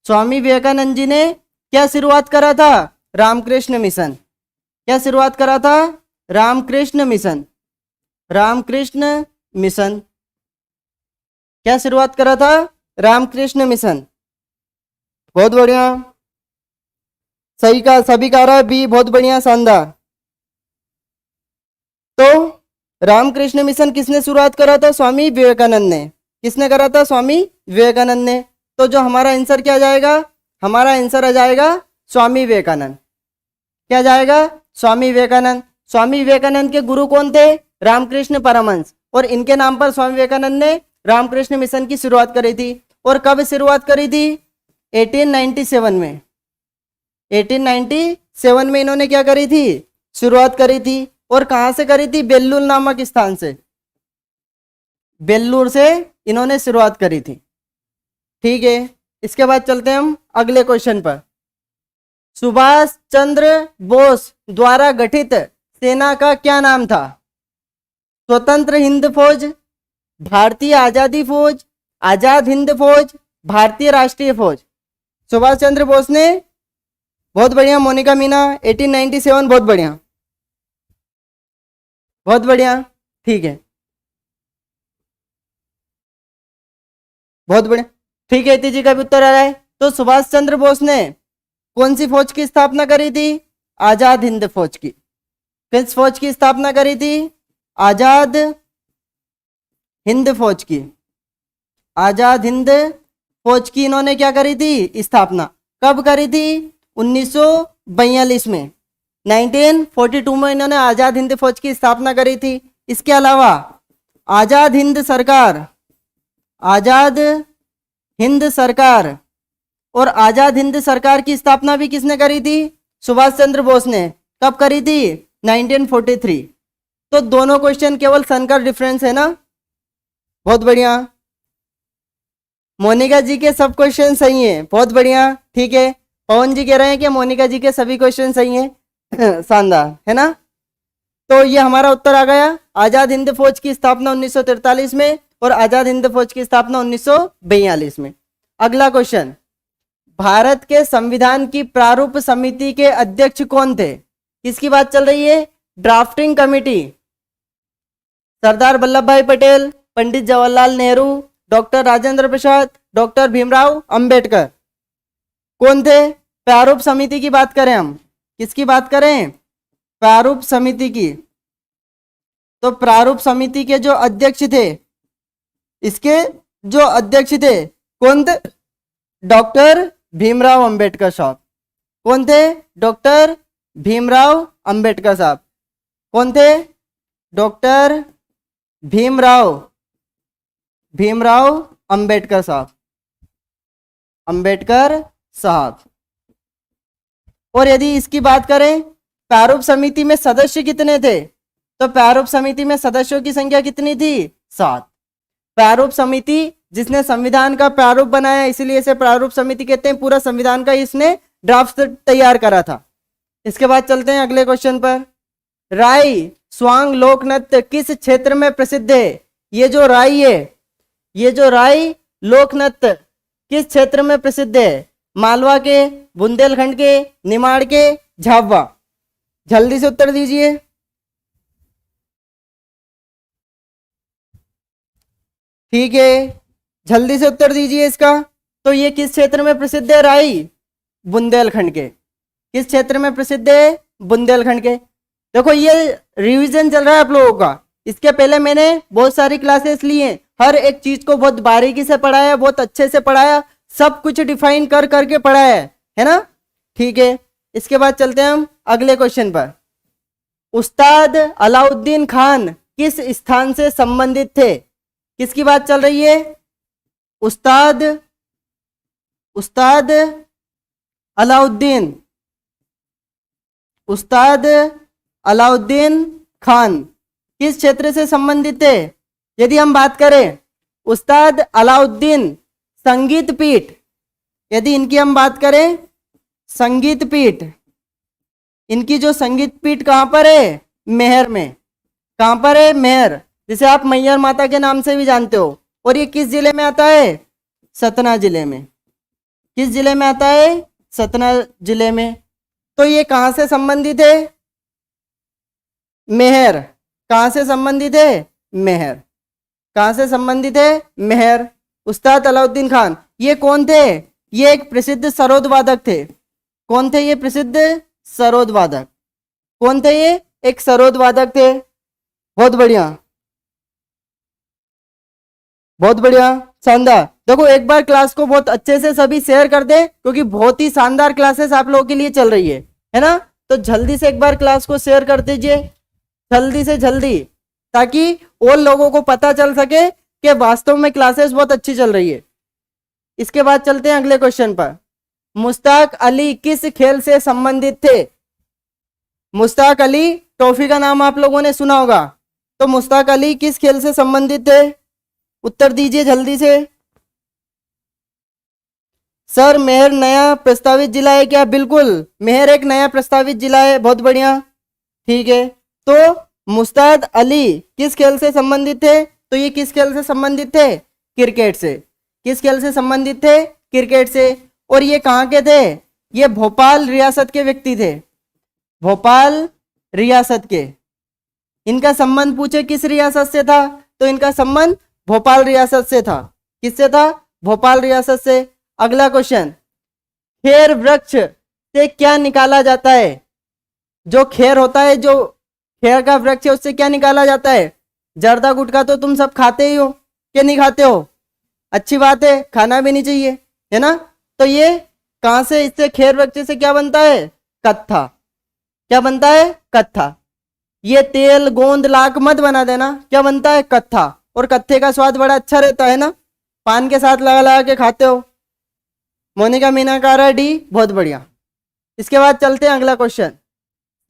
स्वामी विवेकानंद जी ने क्या शुरुआत करा था? रामकृष्ण मिशन। क्या शुरुआत करा था? रामकृष्ण मिशन। रामकृष्ण मिशन। क्या शुरुआत करा था? रामकृष्ण मिशन। बहुत बढ़िया, सही का सभी का रहा है बी। बहुत बढ़िया, शानदार। तो रामकृष्ण मिशन किसने शुरुआत करा था? स्वामी विवेकानंद ने। किसने करा था? स्वामी विवेकानंद ने। तो जो हमारा आंसर क्या जाएगा? हमारा आंसर आ जाएगा स्वामी विवेकानंद। क्या जाएगा? स्वामी विवेकानंद। स्वामी विवेकानंद के गुरु कौन थे? रामकृष्ण परमहंस। और इनके नाम पर स्वामी विवेकानंद ने रामकृष्ण मिशन की शुरुआत करी थी। और कब शुरुआत करी थी? 1897 में। 1897 में इन्होंने क्या करी थी? शुरुआत करी थी। और कहां से करी थी? बेल्लूर नामक स्थान से। बेल्लूर से इन्होंने शुरुआत करी थी। ठीक है, इसके बाद चलते हैं हम अगले क्वेश्चन पर। सुभाष चंद्र बोस द्वारा गठित सेना का क्या नाम था? स्वतंत्र हिंद फौज, भारतीय आजादी फौज, आजाद हिंद फौज, भारतीय राष्ट्रीय फौज। सुभाष चंद्र बोस ने, बहुत बढ़िया मोनिका मीना, 1897। बहुत बढ़िया, बहुत बढ़िया। ठीक है, बहुत बढ़िया। ठीक है, इति जी का भी उत्तर आ रहा है। तो सुभाष चंद्र बोस ने कौन सी फौज की स्थापना करी थी? आजाद हिंद फौज की। किस फौज की स्थापना करी थी? आजाद हिंद फौज की। आजाद हिंद फौज की इन्होंने क्या करी थी? स्थापना। कब करी थी? 1942 में। 1942 में इन्होंने आजाद हिंद फौज की स्थापना करी थी। इसके अलावा आजाद हिंद सरकार, आजाद हिंद सरकार और आजाद हिंद सरकार की स्थापना भी किसने करी थी? सुभाष चंद्र बोस ने। कब करी थी? 1943। तो दोनों क्वेश्चन केवल सन का डिफरेंस है ना। बहुत बढ़िया। मोनिका जी के सब क्वेश्चन सही हैं, बहुत बढ़िया, ठीक है। पवन जी कह रहे हैं कि मोनिका जी के सभी क्वेश्चन सही हैं। शानदार है ना। तो ये हमारा उत्तर आ गया। आजाद हिंद फौज की स्थापना 1943 में और आजाद हिंद फौज की स्थापना 1942 में। अगला क्वेश्चन, भारत के संविधान की प्रारूप समिति के अध्यक्ष कौन थे? किसकी बात चल रही है? Drafting committee. सरदार वल्लभ भाई पटेल, पंडित जवाहरलाल नेहरू, डॉक्टर राजेंद्र प्रसाद, डॉक्टर भीमराव अंबेडकर। कौन थे? प्रारूप समिति की बात करें हम। किसकी बात करें? प्रारूप समिति की। तो प्रारूप समिति के जो अध्यक्ष थे, इसके जो अध्यक्ष थे कौन थे? डॉक्टर भीमराव अंबेडकर साहब। कौन थे? डॉक्टर भीमराव अंबेडकर साहब। कौन थे? डॉक्टर भीमराव अंबेडकर साहब। अंबेडकर साहब। और यदि इसकी बात करें, प्रारूप समिति में सदस्य कितने थे? तो प्रारूप समिति में सदस्यों की संख्या कितनी थी? 7। प्रारूप समिति जिसने संविधान का प्रारूप बनाया, इसलिए इसे प्रारूप समिति कहते हैं। पूरा संविधान का इसने ड्राफ्ट तैयार करा था। इसके बाद चलते हैं अगले क्वेश्चन पर। राई स्वांग लोक नृत्य किस क्षेत्र में प्रसिद्ध है? ये जो राई है, ये जो राई लोक नृत्य किस क्षेत्र में प्रसिद्ध है? मालवा के, बुंदेलखंड के, निमाड़ के, झाबुआ। जल्दी से उत्तर दीजिए। ठीक है, जल्दी से उत्तर दीजिए इसका। तो ये किस क्षेत्र में प्रसिद्ध है? राई बुंदेलखंड के। किस क्षेत्र में प्रसिद्ध है? बुंदेलखंड के। देखो ये रिवीजन चल रहा है आप लोगों का। इसके पहले मैंने बहुत सारी क्लासेस ली हैं, हर एक चीज को बहुत बारीकी से पढ़ाया, बहुत अच्छे से पढ़ाया, सब कुछ डिफाइन कर करके पढ़ाया है ना। ठीक है, इसके बाद चलते हैं हम अगले क्वेश्चन पर। उस्ताद अलाउद्दीन खान किस स्थान से संबंधित थे? किसकी बात चल रही है? उस्ताद अलाउद्दीन खान किस क्षेत्र से संबंधित थे? यदि हम बात करें उस्ताद अलाउद्दीन संगीत पीठ, यदि इनकी हम बात करें संगीत पीठ, इनकी जो संगीत पीठ कहां पर है? मेहर में। कहां पर है? मेहर, जिसे आप मैयर माता के नाम से भी जानते हो। और ये किस जिले में आता है? सतना जिले में। किस जिले में आता है? सतना जिले में। तो ये कहां से संबंधित है? मेहर। कहां से संबंधित है? मेहर। कहां से संबंधित है? मेहर। उस्ताद अलाउद्दीन खान ये कौन थे? ये एक प्रसिद्ध सरोद वादक थे। कौन थे ये प्रसिद्ध सरोद वादक? कौन थे ये? एक सरोद वादक थे। बहुत बढ़िया, बहुत बढ़िया, शानदार। देखो एक बार क्लास को बहुत अच्छे से सभी शेयर कर दे, क्योंकि बहुत ही शानदार क्लासेस आप लोगों के लिए चल रही है ना। तो जल्दी से एक बार क्लास को शेयर कर दीजिए, जल्दी से जल्दी, ताकि और लोगों को पता चल सके कि वास्तव में क्लासेस बहुत अच्छी चल रही है। इसके बाद चलते हैं अगले क्वेश्चन पर। मुश्ताक अली किस खेल से संबंधित थे? मुश्ताक अली ट्रॉफी का नाम आप लोगों ने सुना होगा। तो मुश्ताक अली किस खेल से संबंधित थे? उत्तर दीजिए जल्दी से। सर मेहर नया प्रस्तावित जिला है क्या? बिल्कुल, मेहर एक नया प्रस्तावित जिला है। बहुत बढ़िया, ठीक है। तो मुश्ताक अली किस खेल से संबंधित थे? तो ये किस खेल से संबंधित थे? क्रिकेट से। किस खेल से संबंधित थे? क्रिकेट से। और ये कहाँ के थे? ये भोपाल रियासत के व्यक्ति थे। भोपाल रियासत के। इनका संबंध पूछे किस रियासत से था? तो इनका संबंध भोपाल रियासत से था। किससे था? भोपाल रियासत से। अगला क्वेश्चन, खेर वृक्ष से क्या निकाला जाता है? जो खेर होता है, जो खेर का वृक्ष है, उससे क्या निकाला जाता है? जर्दा गुटखा तो तुम सब खाते ही हो, क्या नहीं खाते हो? अच्छी बात है, खाना भी नहीं चाहिए, है ना? तो ये कहां से, इससे खेर वृक्ष से क्या बनता है? कत्था। क्या बनता है? कत्था। ये तेल गोंद लाख मत बना देना, क्या बनता है? कत्था। और कत्थे का स्वाद बड़ा अच्छा रहता है ना, पान के साथ लगा लगा के खाते हो। मोनिका मीनाकारा डी, बहुत बढ़िया। इसके बाद चलते हैं अगला क्वेश्चन।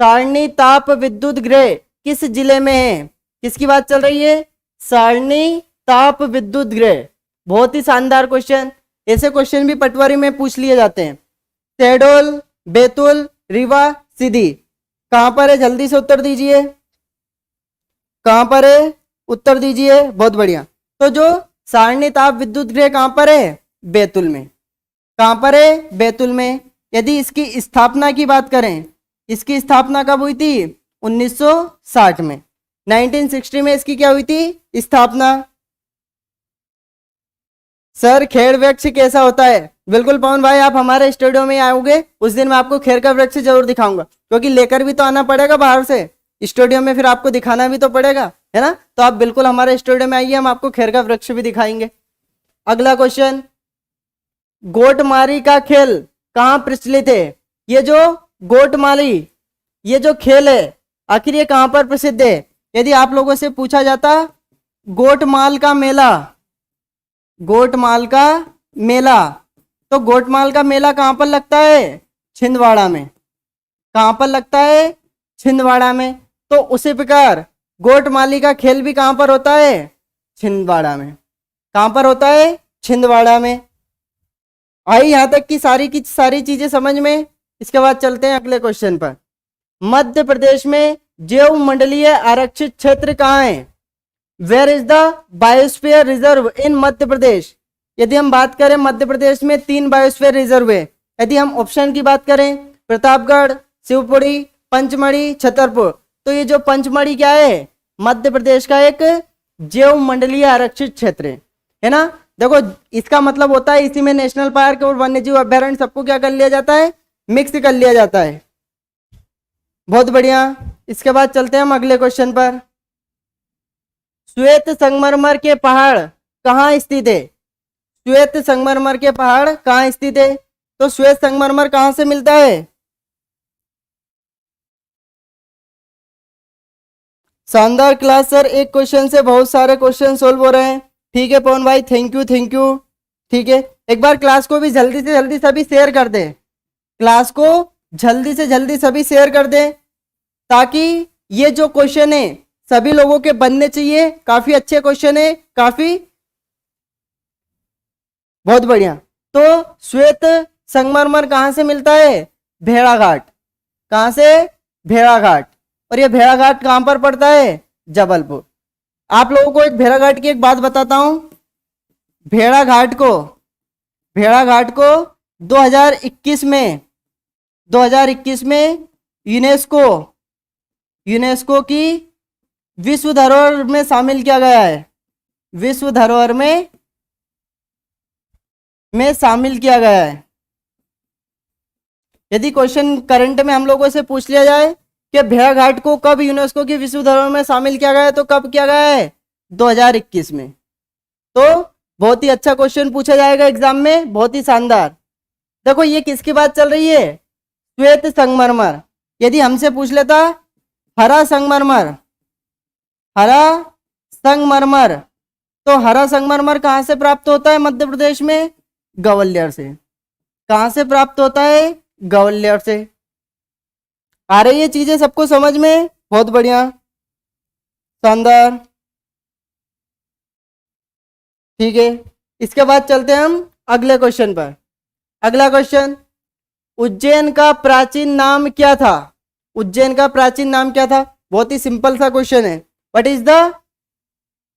सारणी ताप विद्युत गृह किस जिले में है? किसकी बात चल रही है? सारणी ताप विद्युत गृह। बहुत ही शानदार क्वेश्चन, ऐसे क्वेश्चन भी पटवारी में पूछ लिए जाते हैं। शहडोल, बैतूल, रीवा, सीधी, कहां पर है? जल्दी से उत्तर दीजिए, कहां पर है? उत्तर दीजिए, बहुत बढ़िया। तो जो सारणी ताप विद्युत गृह कहां पर है? बैतूल में। कहां पर है? बैतूल में। यदि इसकी स्थापना की बात करें, इसकी स्थापना कब हुई थी? 1960 में। 1960 में इसकी क्या हुई थी? स्थापना। सर खेर वृक्ष कैसा होता है? बिल्कुल पवन भाई, आप हमारे स्टूडियो में आओगे उस दिन मैं आपको खेर का वृक्ष जरूर दिखाऊंगा, क्योंकि लेकर भी तो आना पड़ेगा बाहर से स्टूडियो में, फिर आपको दिखाना भी तो पड़ेगा, है ना? तो आप बिल्कुल हमारे स्टूडियो में आइए, हम आपको खेर का वृक्ष भी दिखाएंगे। अगला क्वेश्चन, गोटमारी का खेल कहाँ प्रचलित है? ये जो गोटमारी, ये जो खेल है, आखिर ये कहां पर प्रसिद्ध है? यदि आप लोगों से पूछा जाता गोटमाल का मेला, गोटमाल का मेला, तो गोटमाल का मेला कहां पर लगता है? छिंदवाड़ा में। कहां पर लगता है? छिंदवाड़ा में। तो उसी प्रकार गोटमाली का खेल भी कहां पर होता है? छिंदवाड़ा में। कहां पर होता है? छिंदवाड़ा में। आई यहां तक की सारी चीजें समझ में। इसके बाद चलते हैं अगले क्वेश्चन पर। मध्य प्रदेश में जैव मंडलीय आरक्षित क्षेत्र कहाँ है? Where is the biosphere reserve in Madhya Pradesh? यदि हम बात करें, मध्य प्रदेश में 3 बायोस्फीयर रिजर्व है। यदि हम ऑप्शन की बात करें, प्रतापगढ़, शिवपुरी, पंचमढ़ी, छतरपुर, तो ये जो पंचमढ़ी क्या है? मध्य प्रदेश का एक जैव मंडलीय आरक्षित क्षेत्र है ना? देखो, इसका मतलब होता है इसी में नेशनल पार्क और वन्यजीव अभ्यारण्य सबको क्या कर लिया जाता है? मिक्स कर लिया जाता है। बहुत बढ़िया। इसके बाद चलते हैं हम अगले क्वेश्चन पर। श्वेत संगमरमर के पहाड़ कहाँ स्थित है? श्वेत संगमरमर के पहाड़ कहाँ स्थित है? तो श्वेत संगमरमर कहाँ से मिलता है? शानदार क्लास सर, एक क्वेश्चन से बहुत सारे क्वेश्चन सोल्व हो रहे हैं। ठीक है पवन भाई, थैंक यू थैंक यू। ठीक है, एक बार क्लास को भी जल्दी से जल्दी सभी शेयर कर दें, क्लास को जल्दी से जल्दी सभी शेयर कर दें, ताकि ये जो क्वेश्चन है सभी लोगों के बनने चाहिए। काफी अच्छे क्वेश्चन है, काफी बहुत बढ़िया। तो श्वेत संगमरमर कहां से मिलता है? भेड़ाघाट। कहां से? भेड़ाघाट। और ये भेड़ाघाट कहां पर पड़ता है? जबलपुर। आप लोगों को एक भेड़ाघाट की एक बात बताता हूं। भेड़ाघाट को 2021 में यूनेस्को की विश्व धरोहर में शामिल किया गया है। विश्व धरोहर में शामिल किया गया है। यदि क्वेश्चन करंट में हम लोगों से पूछ लिया जाए कि भेड़ाघाट को कब यूनेस्को की विश्व धरोहर में शामिल किया गया है, तो कब किया गया है? 2021 में। तो बहुत ही अच्छा क्वेश्चन पूछा जाएगा एग्जाम में, बहुत ही शानदार। देखो ये किसकी बात चल रही है? श्वेत संगमरमर। यदि हमसे पूछ लेता हरा संगमरमर, तो हरा संगमरमर कहां से प्राप्त होता है मध्य प्रदेश में? ग्वालियर से। कहां से प्राप्त होता है? ग्वालियर से। आ रही है चीजें सबको समझ में? बहुत बढ़िया, शानदार। ठीक है, इसके बाद चलते हैं हम अगले क्वेश्चन पर। अगला क्वेश्चन, उज्जैन का प्राचीन नाम क्या था? उज्जैन का प्राचीन नाम क्या था? बहुत ही सिंपल सा क्वेश्चन है। What is the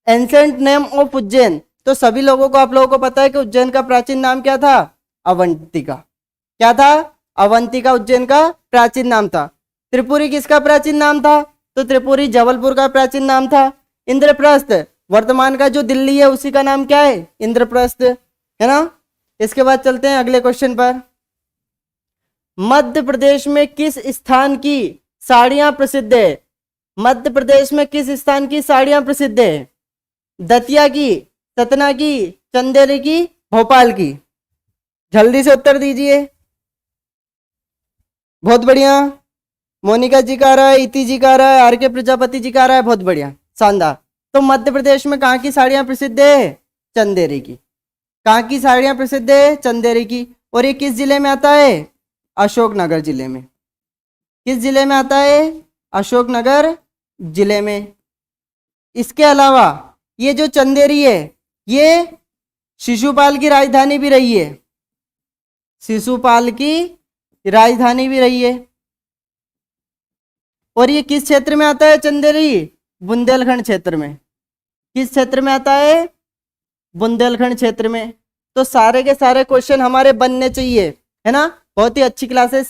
ancient name of Ujjain? तो सभी लोगों को, आप लोगों को पता है कि उज्जैन का प्राचीन नाम क्या था? अवंतिका। क्या था? अवंतिका उज्जैन का प्राचीन नाम था। त्रिपुरी किसका प्राचीन नाम था? तो त्रिपुरी जबलपुर का प्राचीन नाम था। इंद्रप्रस्थ, वर्तमान का जो दिल्ली है उसी का नाम क्या है? इंद्रप्रस्थ, है ना? इसके बाद चलते हैं अगले क्वेश्चन पर। मध्य प्रदेश में किस स्थान की साड़ियां प्रसिद्ध है? मध्य प्रदेश में किस स्थान की साड़ियां प्रसिद्ध है? दतिया की, सतना की, चंदेरी की, भोपाल की? जल्दी से उत्तर दीजिए। बहुत बढ़िया। मोनिका जी का आ रहा है, इति जी का आ रहा है, आर के प्रजापति जी का आ रहा है। बहुत बढ़िया, शानदार। तो मध्य प्रदेश में कहाँ की साड़ियां प्रसिद्ध है? चंदेरी की। कहाँ की साड़ियां प्रसिद्ध है? चंदेरी की। और ये किस जिले में आता है? अशोकनगर जिले में। किस जिले में आता है? अशोकनगर जिले में। इसके अलावा ये जो चंदेरी है ये शिशुपाल की राजधानी भी रही है। शिशुपाल की राजधानी भी रही है। और ये किस क्षेत्र में आता है चंदेरी? बुंदेलखंड क्षेत्र में। किस क्षेत्र में आता है? बुंदेलखंड क्षेत्र में। तो सारे के सारे क्वेश्चन हमारे बनने चाहिए, है ना? बहुत ही अच्छी क्लासेस।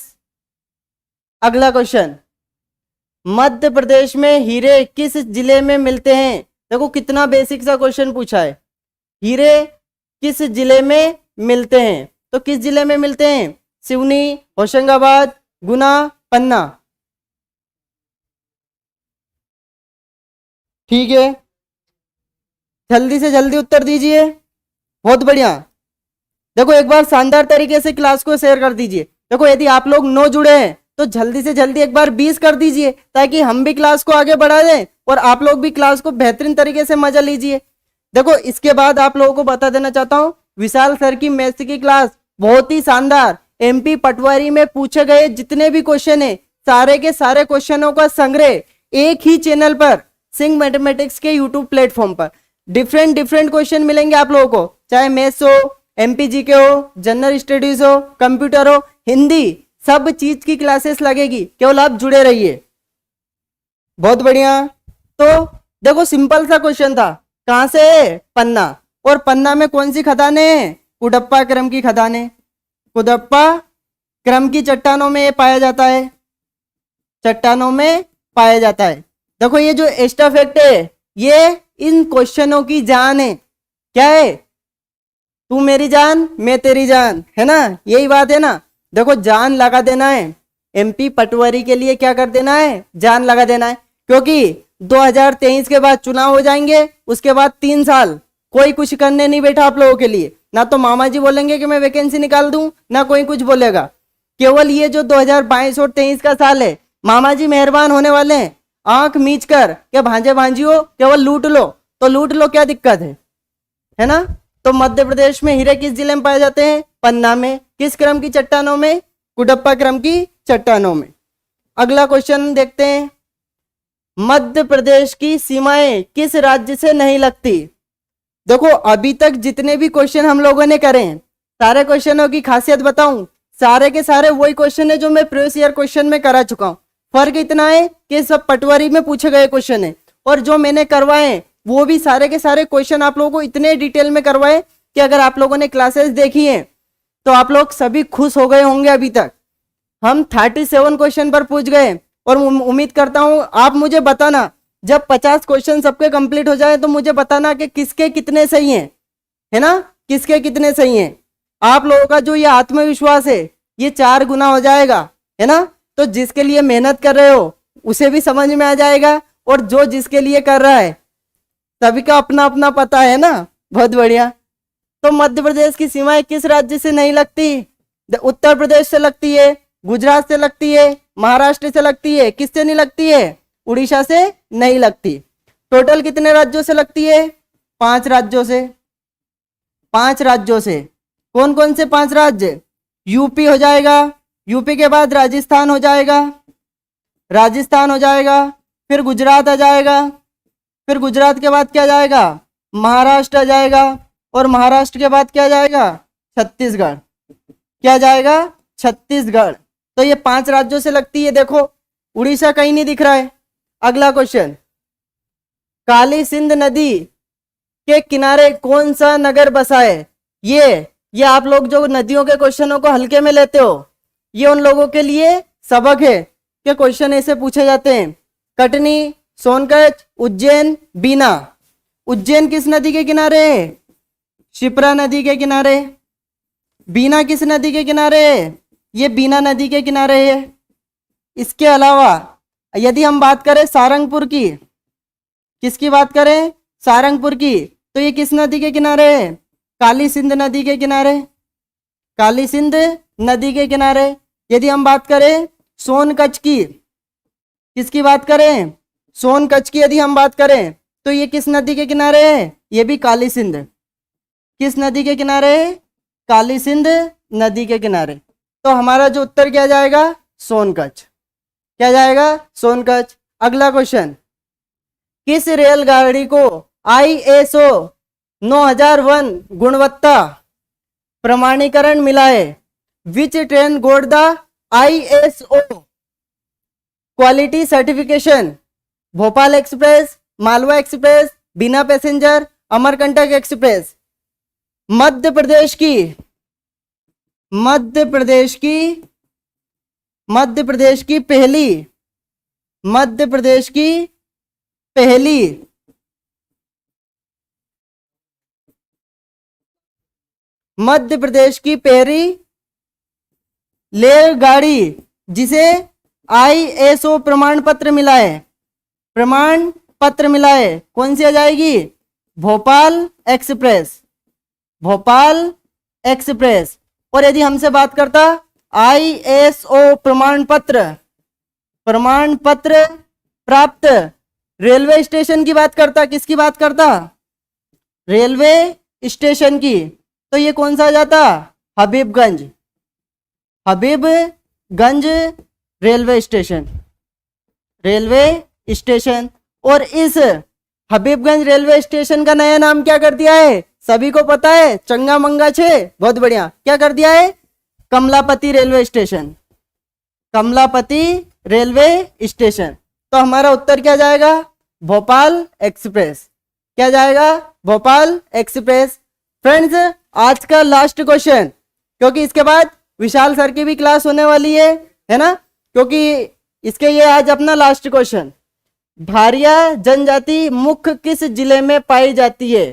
अगला क्वेश्चन, मध्य प्रदेश में हीरे किस जिले में मिलते हैं? देखो कितना बेसिक सा क्वेश्चन पूछा है। हीरे किस जिले में मिलते हैं? तो किस जिले में मिलते हैं? सिवनी, होशंगाबाद, गुना, पन्ना? ठीक है, जल्दी से जल्दी उत्तर दीजिए। बहुत बढ़िया। देखो एक बार शानदार तरीके से क्लास को शेयर कर दीजिए। देखो यदि आप लोग 9 जुड़े हैं तो जल्दी से जल्दी एक बार 20 कर दीजिए, ताकि हम भी क्लास को आगे बढ़ा दें और आप लोग भी क्लास को बेहतरीन तरीके से मजा लीजिए। देखो इसके बाद आप लोगों को बता देना चाहता हूं, विशाल सर की मैथ्स की क्लास बहुत ही शानदार। एमपी पटवारी में पूछे गए जितने भी क्वेश्चन है, सारे के सारे क्वेश्चनों का संग्रह एक ही चैनल पर, सिंह मैथमेटिक्स के यूट्यूब प्लेटफॉर्म पर डिफरेंट डिफरेंट क्वेश्चन मिलेंगे आप लोगों को, चाहे मैथ्स हो, एमपीजी के हो, जनरल स्टडीज हो, कंप्यूटर हो, हिंदी, सब चीज की क्लासेस लगेगी। केवल आप जुड़े रहिए। बहुत बढ़िया। तो देखो सिंपल सा क्वेश्चन था, कहां से है? पन्ना। और पन्ना में कौन सी खदानें हैं? कुडप्पा क्रम की खदानें। कुडप्पा क्रम की चट्टानों में ये पाया जाता है, चट्टानों में पाया जाता है। देखो ये जो एक्स्ट्रा फैक्ट है ये इन क्वेश्चनों की जान है। क्या है? तू मेरी जान, मैं तेरी जान, है ना? यही बात है ना। देखो जान लगा देना है, एमपी पटवारी के लिए क्या कर देना है? जान लगा देना है। क्योंकि 2023 के बाद चुनाव हो जाएंगे, उसके बाद 3 साल कोई कुछ करने नहीं बैठा आप लोगों के लिए। ना तो मामा जी बोलेंगे कि मैं वैकेंसी निकाल दूं, ना कोई कुछ बोलेगा। केवल ये जो 2022 और 23 का साल है, मामा जी मेहरबान होने वाले हैं। आंख मीच कर क्या भांजे भांजियो केवल लूट लो, तो लूट लो, क्या दिक्कत है ना? तो मध्य प्रदेश में हीरे किस जिले में पाए जाते हैं? पन्ना में। किस क्रम की चट्टानों में? कुडप्पा क्रम की चट्टानों में। अगला क्वेश्चन देखते हैं, मध्य प्रदेश की सीमाएं किस राज्य से नहीं लगती? देखो अभी तक जितने भी क्वेश्चन हम लोगों ने करे हैं, सारे क्वेश्चनों की खासियत बताऊं, सारे के सारे वही क्वेश्चन है जो मैं प्रीवियस ईयर क्वेश्चन में करा चुका हूं। फर्क इतना है कि सब पटवारी में पूछे गए क्वेश्चन है, और जो मैंने करवाए हैं वो भी सारे के सारे क्वेश्चन आप लोगों को इतने डिटेल में करवाए कि अगर आप लोगों ने क्लासेस देखी हैं तो आप लोग सभी खुश हो गए होंगे। अभी तक हम 37 क्वेश्चन पर पूछ गए, और उम्मीद करता हूं आप मुझे बताना, जब 50 क्वेश्चन सबके कंप्लीट हो जाए तो मुझे बताना कि किसके कितने सही हैं, है ना? किसके कितने सही हैं। आप लोगों का जो ये आत्मविश्वास है ये 4 गुना हो जाएगा, है ना? तो जिसके लिए मेहनत कर रहे हो उसे भी समझ में आ जाएगा, और जो जिसके लिए कर रहा है सभी का अपना अपना पता है ना। बहुत बढ़िया। तो मध्य प्रदेश की सीमाएं किस राज्य से नहीं लगती? उत्तर प्रदेश से लगती है, गुजरात से लगती है, महाराष्ट्र से लगती है। किससे नहीं लगती है? उड़ीसा से नहीं लगती। टोटल कितने राज्यों से लगती है? 5 राज्यों से। 5 राज्यों से। कौन कौन से 5 राज्य? यूपी हो जाएगा, यूपी के बाद राजस्थान हो जाएगा, राजस्थान हो जाएगा, फिर गुजरात आ जाएगा, फिर गुजरात के बाद क्या जाएगा? महाराष्ट्र आ जाएगा, और महाराष्ट्र के बाद क्या जाएगा? छत्तीसगढ़। क्या जाएगा? छत्तीसगढ़। तो ये 5 राज्यों से लगती है। देखो उड़ीसा कहीं नहीं दिख रहा है। अगला क्वेश्चन, काली सिंध नदी के किनारे कौन सा नगर बसा है? ये आप लोग जो नदियों के क्वेश्चनों को हल्के में लेते हो, ये उन लोगों के लिए सबक है कि क्वेश्चन ऐसे पूछे जाते हैं। कटनी, सोनकच्छ, उज्जैन, बीना। उज्जैन किस नदी के किनारे है? शिप्रा नदी के किनारे। बीना किस नदी के किनारे है? ये बीना नदी के किनारे है। इसके अलावा यदि हम बात करें सारंगपुर की, किसकी बात करें, सारंगपुर की, तो ये किस नदी के किनारे है, काली सिंध नदी के किनारे, काली सिंध नदी के किनारे। यदि हम बात करें सोनकच्छ की, किसकी बात करें, सोनकच्छ की यदि हम बात करें तो ये किस नदी के किनारे है, ये भी काली सिंध, किस नदी के किनारे है, काली सिंध नदी के किनारे। तो हमारा जो उत्तर क्या जाएगा, सोनकच्छ, क्या जाएगा, सोनकच्छ। अगला क्वेश्चन, किस रेलगाड़ी को ISO 9001 गुणवत्ता प्रमाणीकरण मिला है, विच train goat the ISO quality certification, Bhopal express, Malwa express, बिना पैसेंजर, अमरकंटक एक्सप्रेस। मध्य प्रदेश की, मध्य प्रदेश की, मध्य प्रदेश की पहली, मध्य प्रदेश की पहली मध्य प्रदेश की पहली रेलगाड़ी जिसे ISO प्रमाण पत्र मिला है, प्रमाण पत्र मिला है, कौन सी आ जाएगी, भोपाल एक्सप्रेस, भोपाल एक्सप्रेस। और यदि हमसे बात करता ISO प्रमाण पत्र, प्रमाण पत्र प्राप्त रेलवे स्टेशन की बात करता, किसकी बात करता, रेलवे स्टेशन की, तो ये कौन सा आ जाता, Habibganj, Habibganj railway station, railway station. और इस हबीबगंज रेलवे स्टेशन का नया नाम क्या कर दिया है, सभी को पता है, चंगा मंगा छे, बहुत बढ़िया, क्या कर दिया है, Kamlapati railway station, Kamlapati railway station. तो हमारा उत्तर क्या जाएगा, भोपाल एक्सप्रेस, क्या जाएगा, भोपाल एक्सप्रेस। फ्रेंड्स, आज का लास्ट क्वेश्चन, क्योंकि इसके बाद विशाल सर की भी क्लास होने वाली है ना, क्योंकि इसके ये आज अपना लास्ट क्वेश्चन, भारिया जनजाति मुख्य किस जिले में पाई जाती है,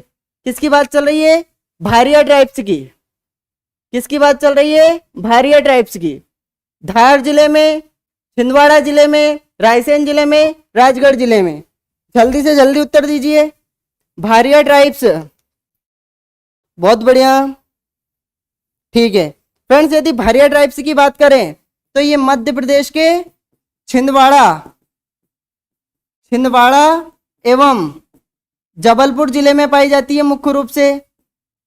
किसकी बात चल रही है, भारिया ट्राइब्स की, किसकी बात चल रही है, भारिया ट्राइब्स की। धार जिले में, छिंदवाड़ा जिले में, रायसेन जिले में, राजगढ़ जिले में, जल्दी से जल्दी उत्तर दीजिए। भारिया ट्राइब्स, बहुत बढ़िया, ठीक है। फ्रेंड्स, यदि भारिया ट्राइब्स की बात करें तो ये मध्य प्रदेश के छिंदवाड़ा, छिंदवाड़ा एवं जबलपुर जिले में पाई जाती है, मुख्य रूप से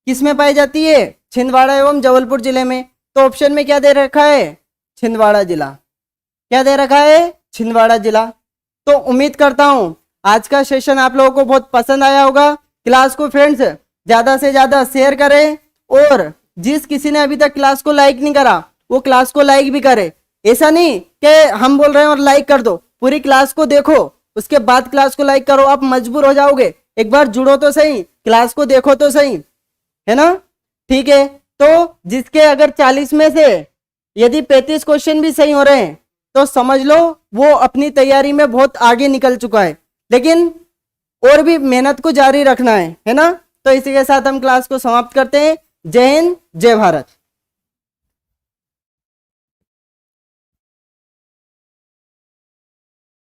किस में पाई जाती है, छिंदवाड़ा एवं जबलपुर जिले में। तो ऑप्शन में क्या दे रखा है, छिंदवाड़ा जिला, क्या दे रखा है, छिंदवाड़ा जिला। तो उम्मीद करता हूं आज का सेशन आप लोगों को बहुत पसंद आया होगा। क्लास को फ्रेंड्स ज्यादा से ज्यादा शेयर करें, और जिस किसी ने अभी तक क्लास को लाइक नहीं करा वो क्लास को लाइक भी करे। ऐसा नहीं कि हम बोल रहे हैं और लाइक कर दो, पूरी क्लास को देखो उसके बाद क्लास को लाइक करो, आप मजबूर हो जाओगे। एक बार जुड़ो तो सही, क्लास को देखो तो सही, है ना, ठीक है। तो जिसके अगर 40 में से यदि 35 क्वेश्चन भी सही हो रहे हैं तो समझ लो वो अपनी तैयारी में बहुत आगे निकल चुका है, लेकिन और भी मेहनत को जारी रखना है ना। तो इसी के साथ हम क्लास को समाप्त करते हैं। जय हिंद, जय भारत।